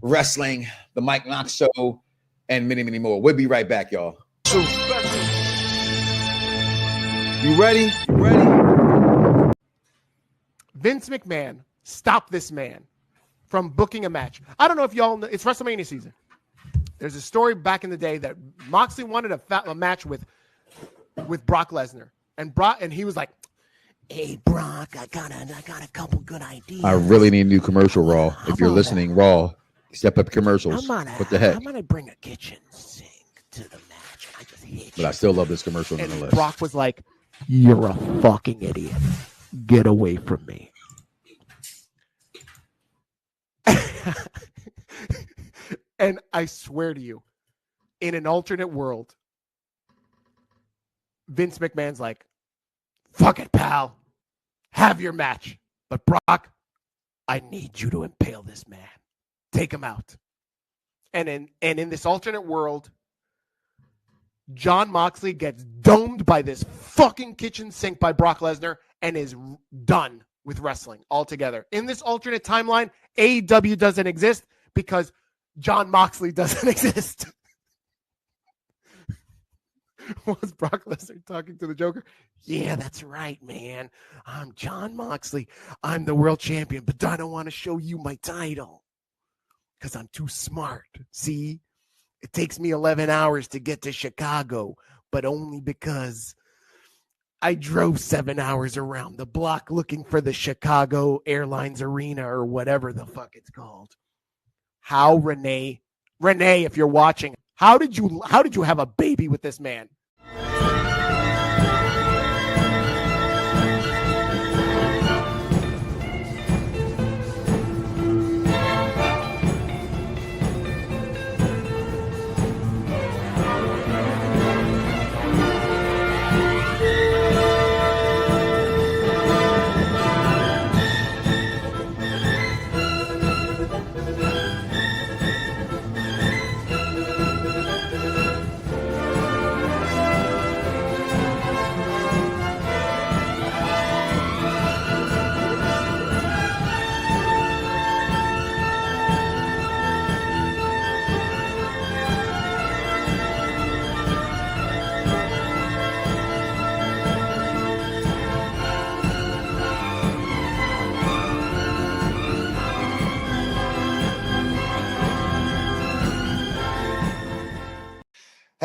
Wrestling, the Mike Knoxxx Show, and many, many more. We'll be right back, y'all. You ready? Vince McMahon stopped this man from booking a match. I don't know if y'all know, it's WrestleMania season. There's a story back in the day that Moxley wanted a match with Brock Lesnar, and he was like, "Hey Brock, I got a couple good ideas. I really need a new commercial, Raw. If you're listening, Raw, step up commercials. What the heck? I'm gonna bring a kitchen sink to the match. I just hate But I still love this commercial and nonetheless. Brock was like, "You're a fucking idiot. Get away from me." And I swear to you, in an alternate world, Vince McMahon's like, "Fuck it, pal. Have your match. But Brock, I need you to impale this man. Take him out." And in this alternate world, John Moxley gets domed by this fucking kitchen sink by Brock Lesnar and is done with wrestling altogether. In this alternate timeline, AEW doesn't exist because John Moxley doesn't exist. Was Brock Lesnar talking to the Joker? "Yeah, that's right, man. I'm John Moxley. I'm the world champion, but I don't want to show you my title because I'm too smart. See, it takes me 11 hours to get to Chicago, but only because I drove 7 hours around the block looking for the Chicago Airlines Arena or whatever the fuck it's called." How Renee, if you're watching, how did you have a baby with this man?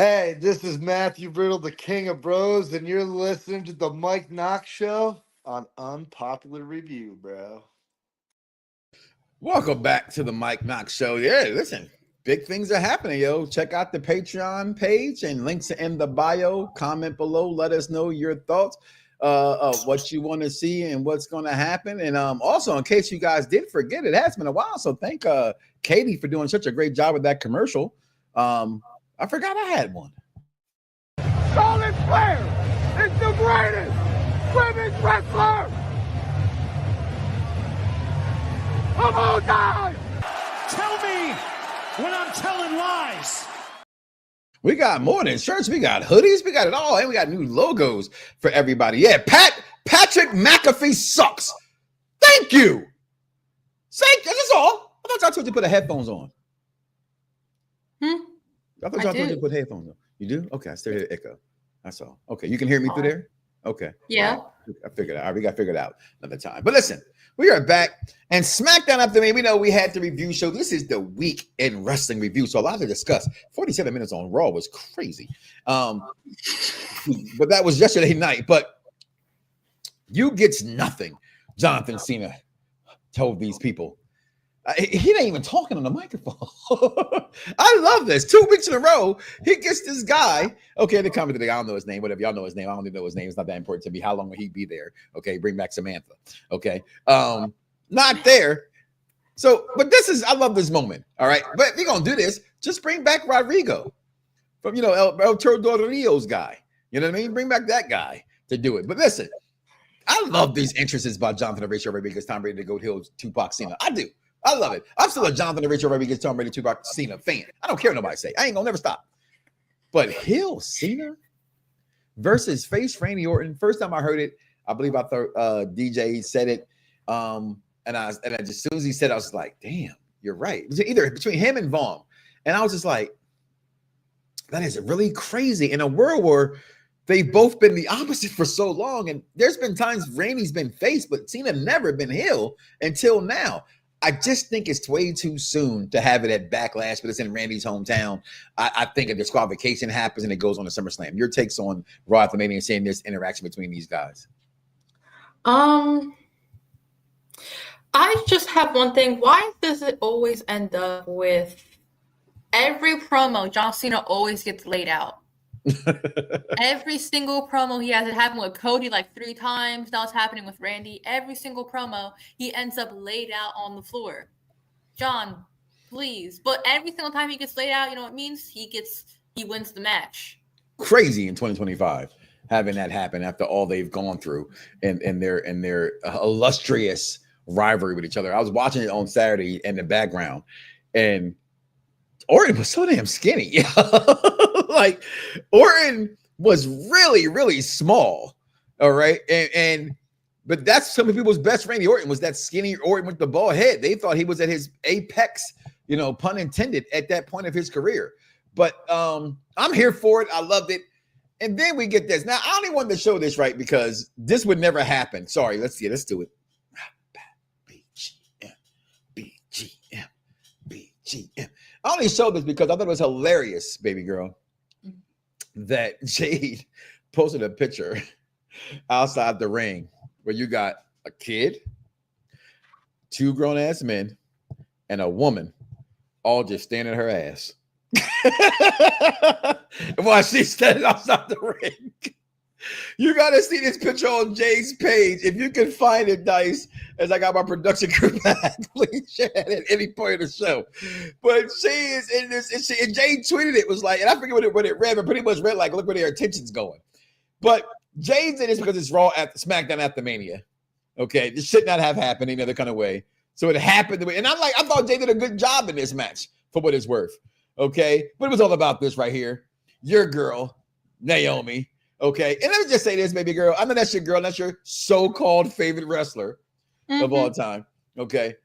Hey, this is Matthew Brittle, the King of Bros, and you're listening to the Mike Knoxxx Show on Unpopular Review, bro. Welcome back to the Mike Knoxxx Show. Yeah, listen, big things are happening, yo. Check out the Patreon page and links in the bio. Comment below. Let us know your thoughts of what you want to see and what's going to happen. And also, in case you guys did forget, it has been a while, so thank Katie for doing such a great job with that commercial. I forgot I had one. Charlotte Flair is the greatest women's wrestler of all time. Tell me when I'm telling lies. We got more than shirts. We got hoodies. We got it all. And we got new logos for everybody. Yeah, Patrick McAfee sucks. Thank you. That's all. I thought y'all told you to put the headphones on. I thought y'all told you to put headphones on. You do? Okay, I still hear the echo. That's all. Okay, you can hear me through there? Okay. Yeah. Right. I figured it out. We got figured out another time. But listen, we are back. And SmackDown after me, we know we had the review show. This is the week in wrestling review. So a lot to discuss. 47 minutes on Raw was crazy. But that was yesterday night. But you gets nothing. Jonathan Cena told these people. He ain't even talking on the microphone. I love this. 2 weeks in a row, he gets this guy. Okay, the comment today. I don't know his name. Whatever, y'all know his name. I don't even know his name. It's not that important to me. How long will he be there? Okay, bring back Samantha. Okay, not there. So, but I love this moment. All right, but if you're gonna do this, just bring back Rodrigo from El Toro Rio's guy. You know what I mean? Bring back that guy to do it. But listen, I love these entrances by Jonathan Rachel Rodriguez, Tom Brady, Goat Hill, Tupac, Cena. I do. I love it. I'm still a Jonathan Rachel Rodriguez, Tom Brady, Tupac, Cena fan. I don't care what nobody say. I ain't gonna never stop. But Hill Cena versus FACE Randy Orton. First time I heard it, I believe I thought DJ said it. And I just, as soon as he said it, I was like, damn, you're right. Either between him and Vaughn. And I was just like, that is really crazy in a world where they've both been the opposite for so long. And there's been times Randy's been face, but Cena never been heel until now. I just think it's way too soon to have it at Backlash, but it's in Randy's hometown. I think a disqualification happens and it goes on to SummerSlam. Your takes on Raw after Mania and seeing this interaction between these guys? I just have one thing. Why does it always end up with every promo, John Cena always gets laid out? Every single promo he has, it happened with Cody like 3 times. Now it's happening with Randy. Every single promo, he ends up laid out on the floor. John, please. But every single time he gets laid out, you know what it means? He wins the match. Crazy in 2025 having that happen after all they've gone through in their illustrious rivalry with each other. I was watching it on Saturday in the background, and Orton was so damn skinny. Like Orton was really, really small. All right. But that's some of people's best Randy Orton was that skinny Orton with the bald head. They thought he was at his apex, pun intended, at that point of his career. But I'm here for it. I loved it. And then we get this. Now, I only wanted to show this right because this would never happen. Sorry. Let's do it. BGM. I only showed this because I thought it was hilarious, baby girl, that Jade posted a picture outside the ring where you got a kid, 2 grown-ass men, and a woman all just standing her ass while she's standing outside the ring. You got to see this picture on Jade's page. If you can find it, Dice, as I got my production crew back, please share it at any point of the show. But she is in this, and Jade tweeted it, was like, and I forget what it read, but pretty much read like, look where their attention's going. But Jade's in this because it's Raw at SmackDown after Mania. Okay, this should not have happened any other kind of way. So it happened the way, and I thought Jade did a good job in this match for what it's worth. Okay, but it was all about this right here. Your girl, Naomi. Okay, and let me just say this, baby girl. I know that's your girl. That's your so-called favorite wrestler of all time. Okay,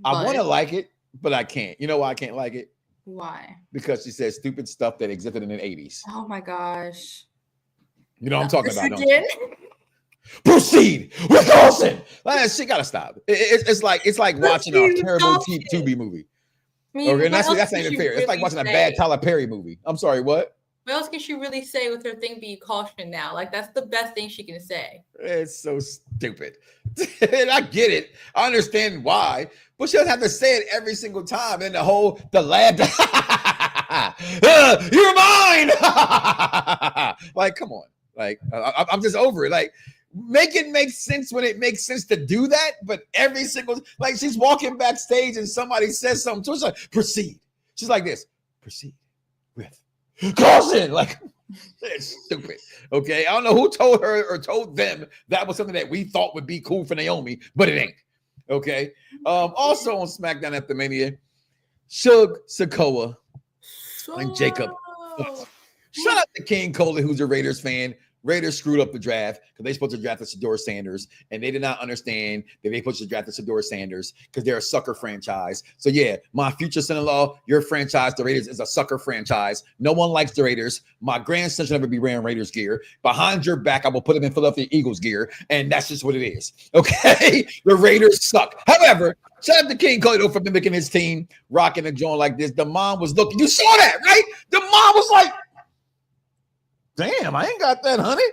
I want to like it, but I can't. You know why I can't like it? Why? Because she says stupid stuff that existed in the 80s. Oh my gosh. You know what I'm talking about, don't again? you? Proceed with caution. She gotta stop. It's like watching a terrible Tubi movie. Okay, and that's not even fair. It's like watching a bad Tyler Perry movie. I'm sorry, what? What else can she really say with her thing be caution now? Like, that's the best thing she can say. It's so stupid. And I get it. I understand why. But she doesn't have to say it every single time. And the lab, you're mine. Like, come on. Like, I'm just over it. Like, make it make sense when it makes sense to do that. But every single, like, she's walking backstage and somebody says something to her. She's like, proceed. She's like this. Proceed with caution. Like, it's stupid. Okay. I don't know who told her or told them that was something that we thought would be cool for Naomi, but it ain't. Okay. Also on SmackDown after Mania, Suge, Sikoa, and Jacob. Shout out to King Coley, who's a Raiders fan. Raiders screwed up the draft because they're supposed to draft the Shedeur Sanders, and they did not understand that they're supposed to draft the Shedeur Sanders because they're a sucker franchise. So yeah, my future son-in-law, your franchise, the Raiders, is a sucker franchise. No one likes the Raiders. My grandson should never be wearing Raiders gear. Behind your back, I will put him in Philadelphia Eagles gear, and that's just what it is. Okay, the Raiders suck. However, shout out to King Coley though for mimicking his team, rocking a joint like this. The mom was looking. You saw that, right? The mom was like, damn, I ain't got that, honey.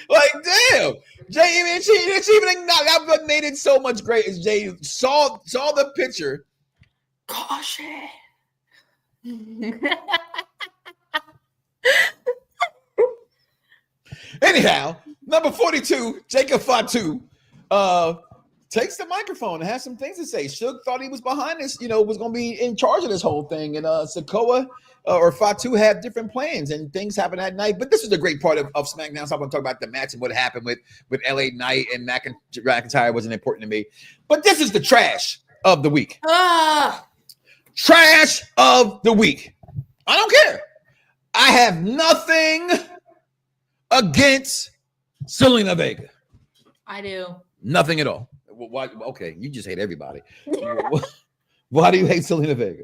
like, damn. Jay, even she even acknowledged what made it so much great is Jay saw the picture. Caution. Anyhow, number 42, Jacob Fatu, takes the microphone and has some things to say. Suge thought he was behind this, was going to be in charge of this whole thing. And Sikoa or Fatu had different plans and things happened that night. But this is the great part of SmackDown. So I'm going to talk about the match and what happened with LA Knight and McIntyre wasn't important to me. But this is the trash of the week. Trash of the week. I don't care. I have nothing against Zelina Vega. I do. Nothing at all. Why? Okay, you just hate everybody. Why do you hate Zelina Vega?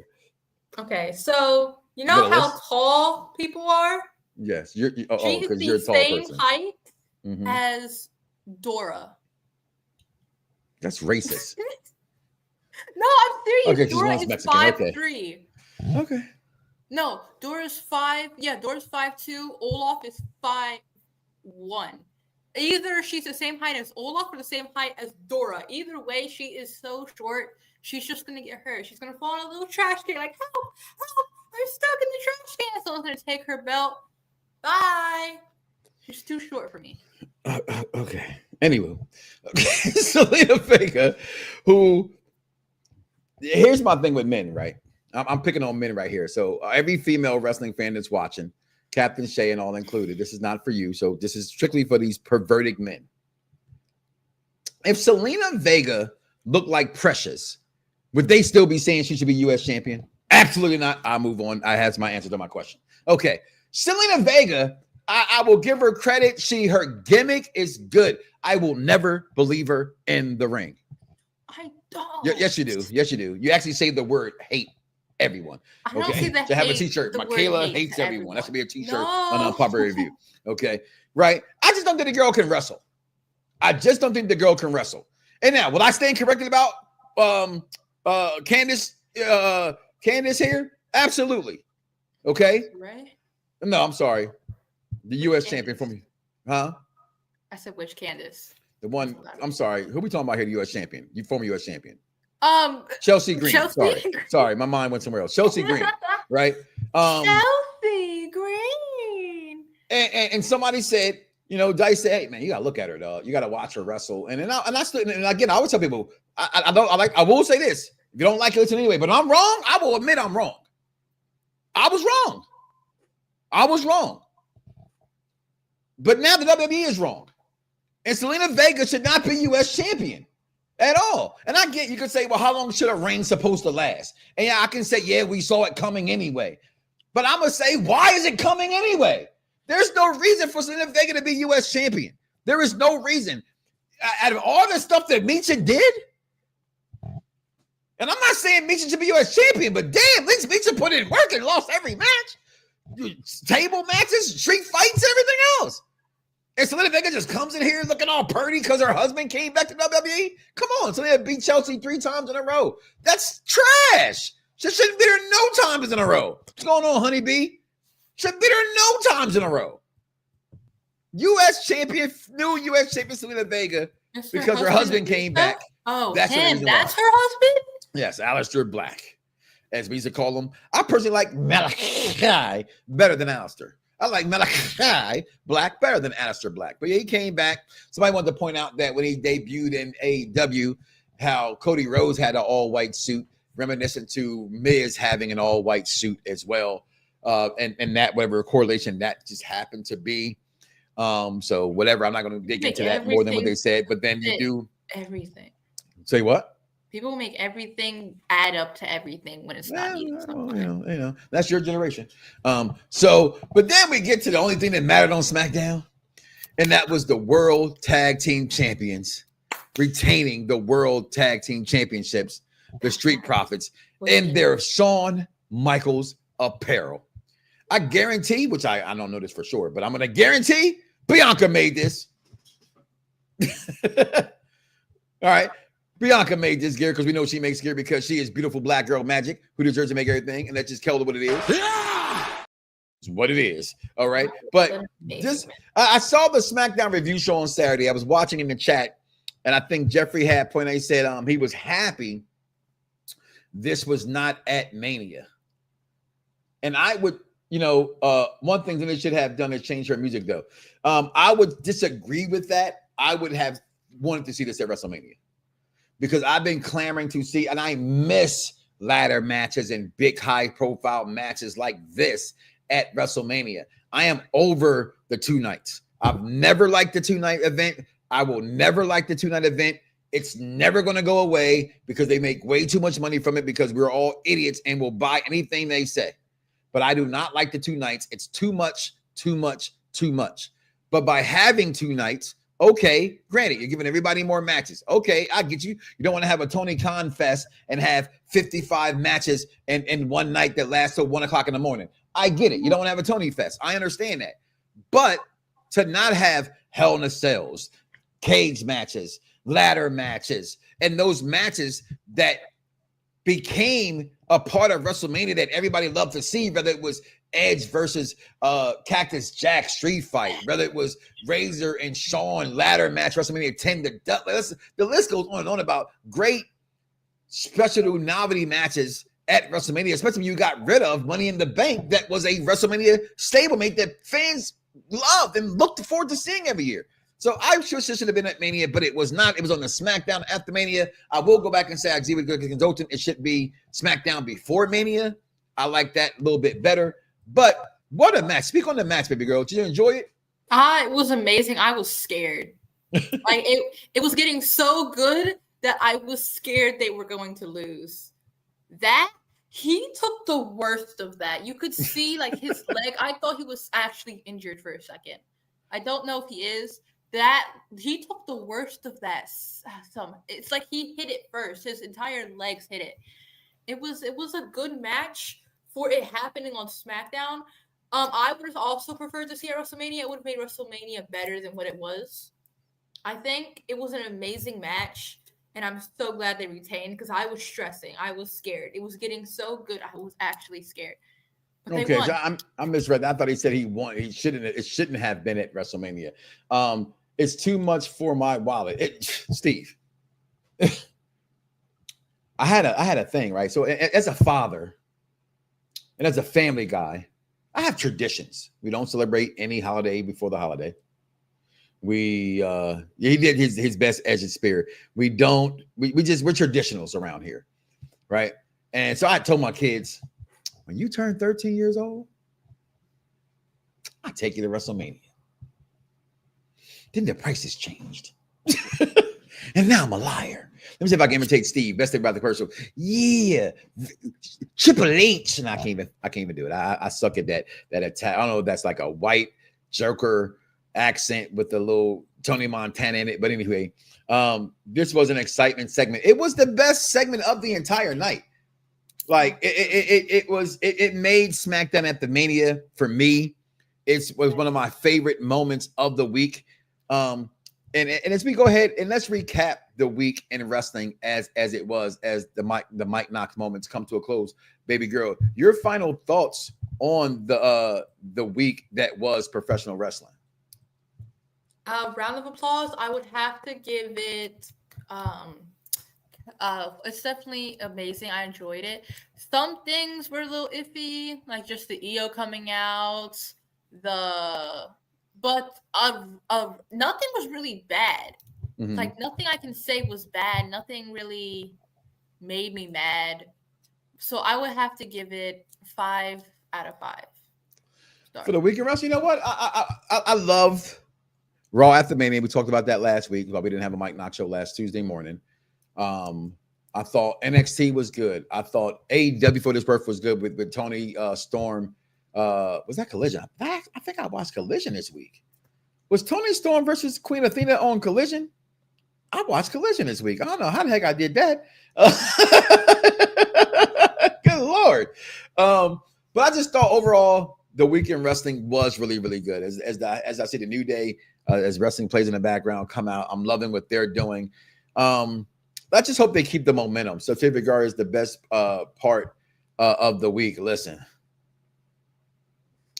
Okay, so you know how tall people are? Yes, she's you're a tall the same person. height as Dora. That's racist. No, I'm serious. Okay, Dora is Mexican. 5'3". Okay. No, Dora's 5. Yeah, Dora's 5'2". Olaf is 5'1". Either she's the same height as Olaf or the same height as Dora. Either way, she is so short. She's just gonna get hurt. She's gonna fall in a little trash can. Like, help! I'm stuck in the trash can. Someone's gonna take her belt. Bye. She's too short for me. Okay. Anyway, Zelina Vega, who here's my thing with men, right? I'm picking on men right here. So every female wrestling fan that's watching, Captain Shay and all included, this is not for you. So this is strictly for these perverted men. If Zelina Vega looked like Precious, would they still be saying she should be U.S. champion? Absolutely not. I'll move on. I has my answer to my question. Okay. Zelina Vega, I will give her credit. Her gimmick is good. I will never believe her in the ring. I don't. Yes, you do. Yes, you do. You actually say the word hate everyone. I don't see the to have a hate, t-shirt. the word Michaela hate hates to everyone. That should be a t-shirt No. on Unpopular Review. Okay. Right. I just don't think the girl can wrestle. I just don't think the girl can wrestle. And now, will I stand corrected about Candice here? Absolutely. Okay. Right? No, I'm sorry. The U.S. champion for me. Huh? I said which Candice? The one, I'm sorry. Who we talking about here, the U.S. champion? You former U.S. champion. Chelsea Green. Green. Sorry, my mind went somewhere else. Chelsea Green, right? Chelsea Green. And somebody said, Dice said, "Hey man, you gotta look at her, dog. You gotta watch her wrestle." And again, I always tell people, I will say this: if you don't like it, listen anyway. But I'm wrong. I will admit I'm wrong. I was wrong. But now the WWE is wrong, and Zelina Vega should not be U.S. champion at all. And I get you could say, well, how long should a reign supposed to last? And yeah, I can say, yeah, we saw it coming anyway. But I'm gonna say, why is it coming anyway? There's no reason for Zelina Vega to be U.S. champion. There is no reason. Out of all the stuff that Micha did, and I'm not saying Micha should be U.S. champion, but damn, at least Micha put in work and lost every match. Table matches, street fights, everything else. And Zelina Vega just comes in here looking all purty because her husband came back to WWE. Come on, Zelina beat Chelsea 3 times in a row. That's trash. She shouldn't be there no times in a row. What's going on, honeybee? Should be there no times in a row. U.S. champion, new U.S. champion Selena Vega, because her husband came back. Oh, that's him. That's her husband? Yes, Aleister Black, as we used to call him. I personally like Malachi better than Aleister. I like Malachi Black better than Aleister Black. But yeah, he came back. Somebody wanted to point out that when he debuted in AEW, how Cody Rhodes had an all-white suit, reminiscent to Miz having an all-white suit as well. And that whatever correlation that just happened to be. So whatever, I'm not going to dig into that more than what they said. But then you do everything. Say what? People make everything add up to everything when it's not needed. You know, that's your generation. But then we get to the only thing that mattered on SmackDown, and that was the World Tag Team Champions retaining the World Tag Team Championships, the Street Profits, in their Shawn Michaels apparel. I guarantee, which I don't know this for sure, but I'm going to guarantee Bianca made this. All right. Bianca made this gear because we know she makes gear because she is beautiful black girl magic who deserves to make everything. And that just tells her what it is. Yeah! It's what it is. All right. But just, I saw the SmackDown review show on Saturday. I was watching in the chat, and I think Jeffrey had pointed. He said he was happy this was not at Mania. And I would, one thing that they should have done is change her music, though. I would disagree with that. I would have wanted to see this at WrestleMania because I've been clamoring to see, and I miss ladder matches and big high-profile matches like this at WrestleMania. I am over the 2 nights. I've never liked the 2-night event. I will never like the 2-night event. It's never going to go away because they make way too much money from it because we're all idiots and will buy anything they say. But I do not like the 2 nights. It's too much, too much, too much. But by having 2 nights, okay, granted, you're giving everybody more matches. Okay, I get you. You don't want to have a Tony Khan fest and have 55 matches in one night that lasts till 1 o'clock in the morning. I get it. You don't want to have a Tony fest. I understand that. But to not have Hell in a Cells, cage matches, ladder matches, and those matches that became a part of WrestleMania that everybody loved to see, whether it was Edge versus Cactus Jack street fight, whether it was Razor and Shawn ladder match, WrestleMania 10 to the list goes on and on about great special novelty matches at WrestleMania, especially when you got rid of Money in the Bank. That was a WrestleMania stablemate that fans loved and looked forward to seeing every year. So I'm sure this should have been at Mania, but it was not. It was on the SmackDown after Mania. I will go back and say I agree with Greg Consultant. It should be SmackDown before Mania. I like that a little bit better. But what a match. Speak on the match, baby girl. Did you enjoy it? It was amazing. I was scared. Like it was getting so good that I was scared they were going to lose. That he took the worst of that. You could see like his leg. I thought he was actually injured for a second. I don't know if he is. That he took the worst of that. It's like he hit it first. His entire legs hit it. It was a good match for it happening on SmackDown. I would have also preferred to see it at WrestleMania. It would have made WrestleMania better than what it was. I think it was an amazing match, and I'm so glad they retained because I was stressing. I was scared. It was getting so good. I was actually scared. But okay, so I misread that. I thought he said he won. He shouldn't. It shouldn't have been at WrestleMania. It's too much for my wallet. Steve, I had a thing, right? So as a father and as a family guy, I have traditions. We don't celebrate any holiday before the holiday. He did his best as a spirit. We're traditionals around here, right? And so I told my kids, when you turn 13 years old, I'll take you to WrestleMania. Then the prices changed. And now I'm a liar. Let me see if I can imitate Steve. Best thing about the commercial. Yeah. Triple H. And I can't even do it. I suck at that attack. I don't know if that's like a white Joker accent with a little Tony Montana in it. But anyway, this was an excitement segment. It was the best segment of the entire night. Like it made SmackDown at the Mania for me. It was one of my favorite moments of the week. And as we go ahead and let's recap the week in wrestling as it was, as the Mike Knoxxx moments come to a close. Baby girl, your final thoughts on the week that was professional wrestling. Round of applause. I would have to give it. It's definitely amazing. I enjoyed it. Some things were a little iffy, like just the EO coming out. But nothing was really bad. Mm-hmm. Like nothing I can say was bad. Nothing really made me mad. So I would have to give it 5 out of 5. For the week in wrestling, you know what? I loved Raw after Mania. We talked about that last week, but we didn't have a Mike Knoxxx show last Tuesday morning. I thought NXT was good. I thought AEW for this birth was good with Tony Storm. Was that Collision? I think I watched Collision this week. Was Tony Storm versus Queen Athena on Collision? I watched Collision this week. I don't know how the heck I did that. Good Lord. But I just thought overall the week in wrestling was really, really good. As I see the New Day, as wrestling plays in the background come out, I'm loving what they're doing. I just hope they keep the momentum. So Favorite Gar is the best part of the week. Listen,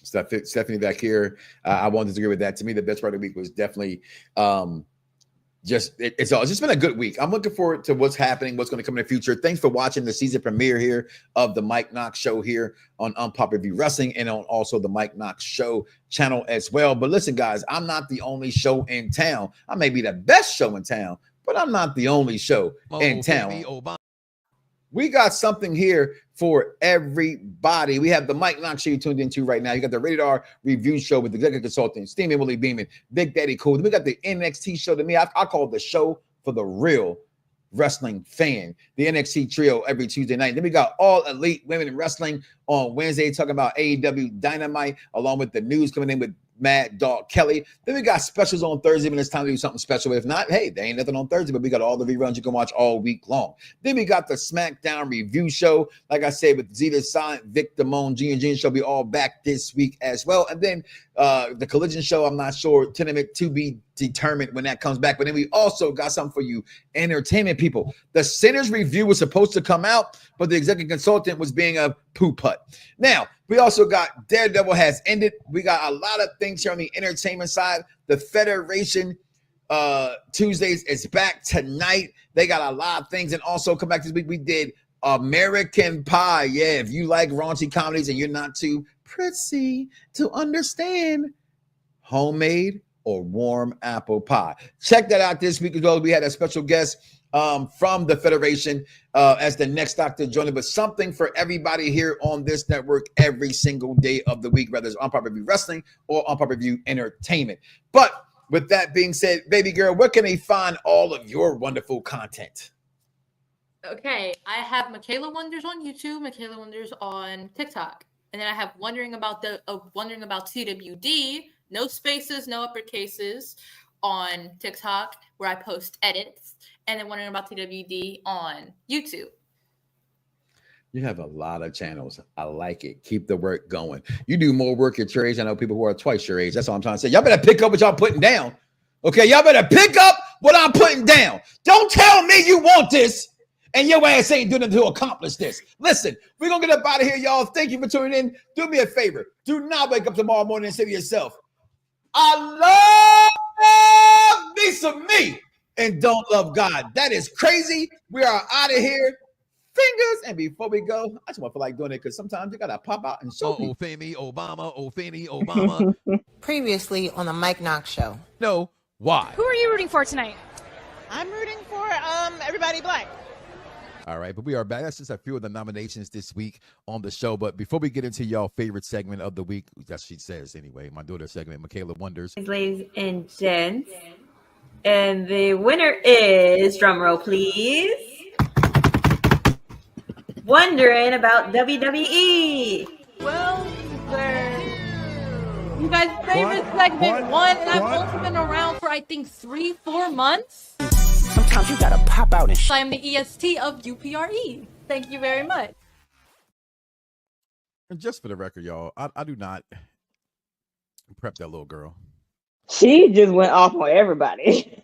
Stephanie back here, I won't disagree with that. To me, the best part of the week was definitely it's just been a good week. I'm looking forward to what's happening, what's going to come in the future. Thanks for watching the season premiere here of the Mike Knoxxx Show here on Unpopular Reviews Wrestling and on also the Mike Knoxxx Show channel as well. But listen, guys, I'm not the only show in town. I may be the best show in town, but I'm not the only show in town. We got something here for everybody. We have the Mike Knoxxx Show you tuned into right now. You got the Rated R Review Show with the executive consultant, Steaming Willie Beeman, Big Daddy Cool. Then we got the NXT show to me. I call it the show for the real wrestling fan. The NXT trio every Tuesday night. Then we got All Elite Women in Wrestling on Wednesday, talking about AEW Dynamite, along with the news coming in with Mad Dog Kelly. Then we got specials on Thursday when it's time to do something special. If not, hey, there ain't nothing on Thursday, but we got all the reruns you can watch all week long. Then we got the SmackDown Review Show, like I said, with Zeta Silent, Vic Damone, Junior Show be all back this week as well. And then the Collision Show, I'm not sure, tournament to be determined when that comes back. But then we also got something for you entertainment people. The Sinners Review was supposed to come out, but the executive consultant was being a poo-putt. Now, we also got Daredevil has ended. We got a lot of things here on the entertainment side. The Federation Tuesdays is back tonight. They got a lot of things. And also come back this week, we did American Pie. Yeah, if you like raunchy comedies and you're not too prissy to understand homemade or warm apple pie. Check that out this week as well. We had a special guest from the Federation as the next doctor joining, but something for everybody here on this network every single day of the week, whether it's Unpopular Review Wrestling or Unpopular Review Entertainment. But with that being said, baby girl, where can they find all of your wonderful content? Okay, I have Michaela Wonders on YouTube, Michaela Wonders on TikTok, and then I have Wondering About TWD, no spaces, no uppercases, on TikTok, where I post edits, and then Wondering About TWD on YouTube. You have a lot of channels. I like it. Keep the work going. You do more work at your age. I know people who are twice your age. That's all I'm trying to say. Y'all better pick up what y'all putting down. Okay, y'all better pick up what I'm putting down. Don't tell me you want this and your ass ain't doing it to accomplish this. Listen, we're going to get up out of here, y'all. Thank you for tuning in. Do me a favor. Do not wake up tomorrow morning and say to yourself, I love me some me and don't love God. That is crazy. We are out of here. Fingers. And before we go, I just want to feel like doing it because sometimes you got to pop out and show people. Femi, Obama. Previously on the Mike Knoxxx Show. No, why? Who are you rooting for tonight? I'm rooting for everybody black. All right, but we are back. That's just a few of the nominations this week on the show. But before we get into y'all favorite segment of the week, that's she says anyway, my daughter's segment, Michaela Wonders. Ladies and gents, and the winner is, drumroll please, Wondering About WWE. Well, you guys' favorite segment won, and I've also been around for I think 3-4 months. Sometimes you gotta pop out and I am the EST of UPRE. Thank you very much. And just for the record, y'all, I do not prep that little girl. She just went off on everybody.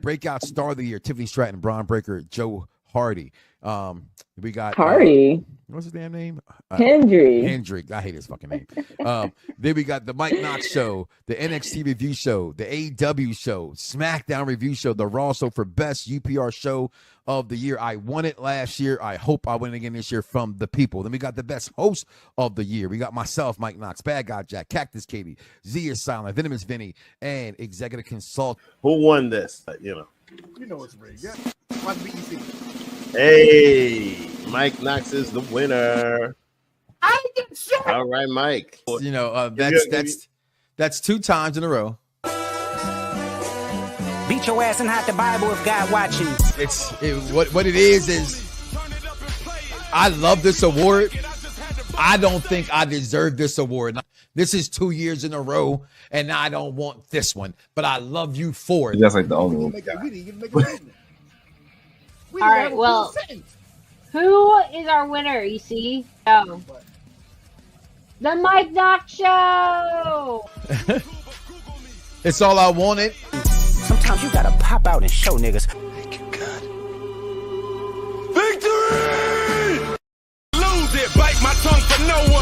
Breakout star of the year: Tiffany Stratton, Bron Breakker, Joe Hardy. We got Hardy. What's his damn name? Hendrick. I hate his fucking name. Then we got the Mike Knoxxx Show, the NXT Review Show, the AEW Show, SmackDown Review Show, the Raw Show for Best UPR Show of the Year. I won it last year. I hope I win it again this year from the people. Then we got the Best Host of the Year. We got myself, Mike Knoxxx, Bad Guy Jack, Cactus Katie, Z is Silent, Venomous Vinny, and Executive Consult. Who won this? You know it's rigged. Yeah. Watch BEC. Hey, Mike Knoxxx is the winner. All right, Mike. You know, that's 2 times in a row. Beat your ass and hide the Bible if God watching. What it is I love this award. I don't think I deserve this award. This is 2 years in a row, and I don't want this one. But I love you for it. That's like the only one. All right, well, who is our winner, EC? Oh. The Mike Knoxxx Show! It's all I wanted. Sometimes you gotta pop out and show niggas. Victory! Lose it, bite my tongue for no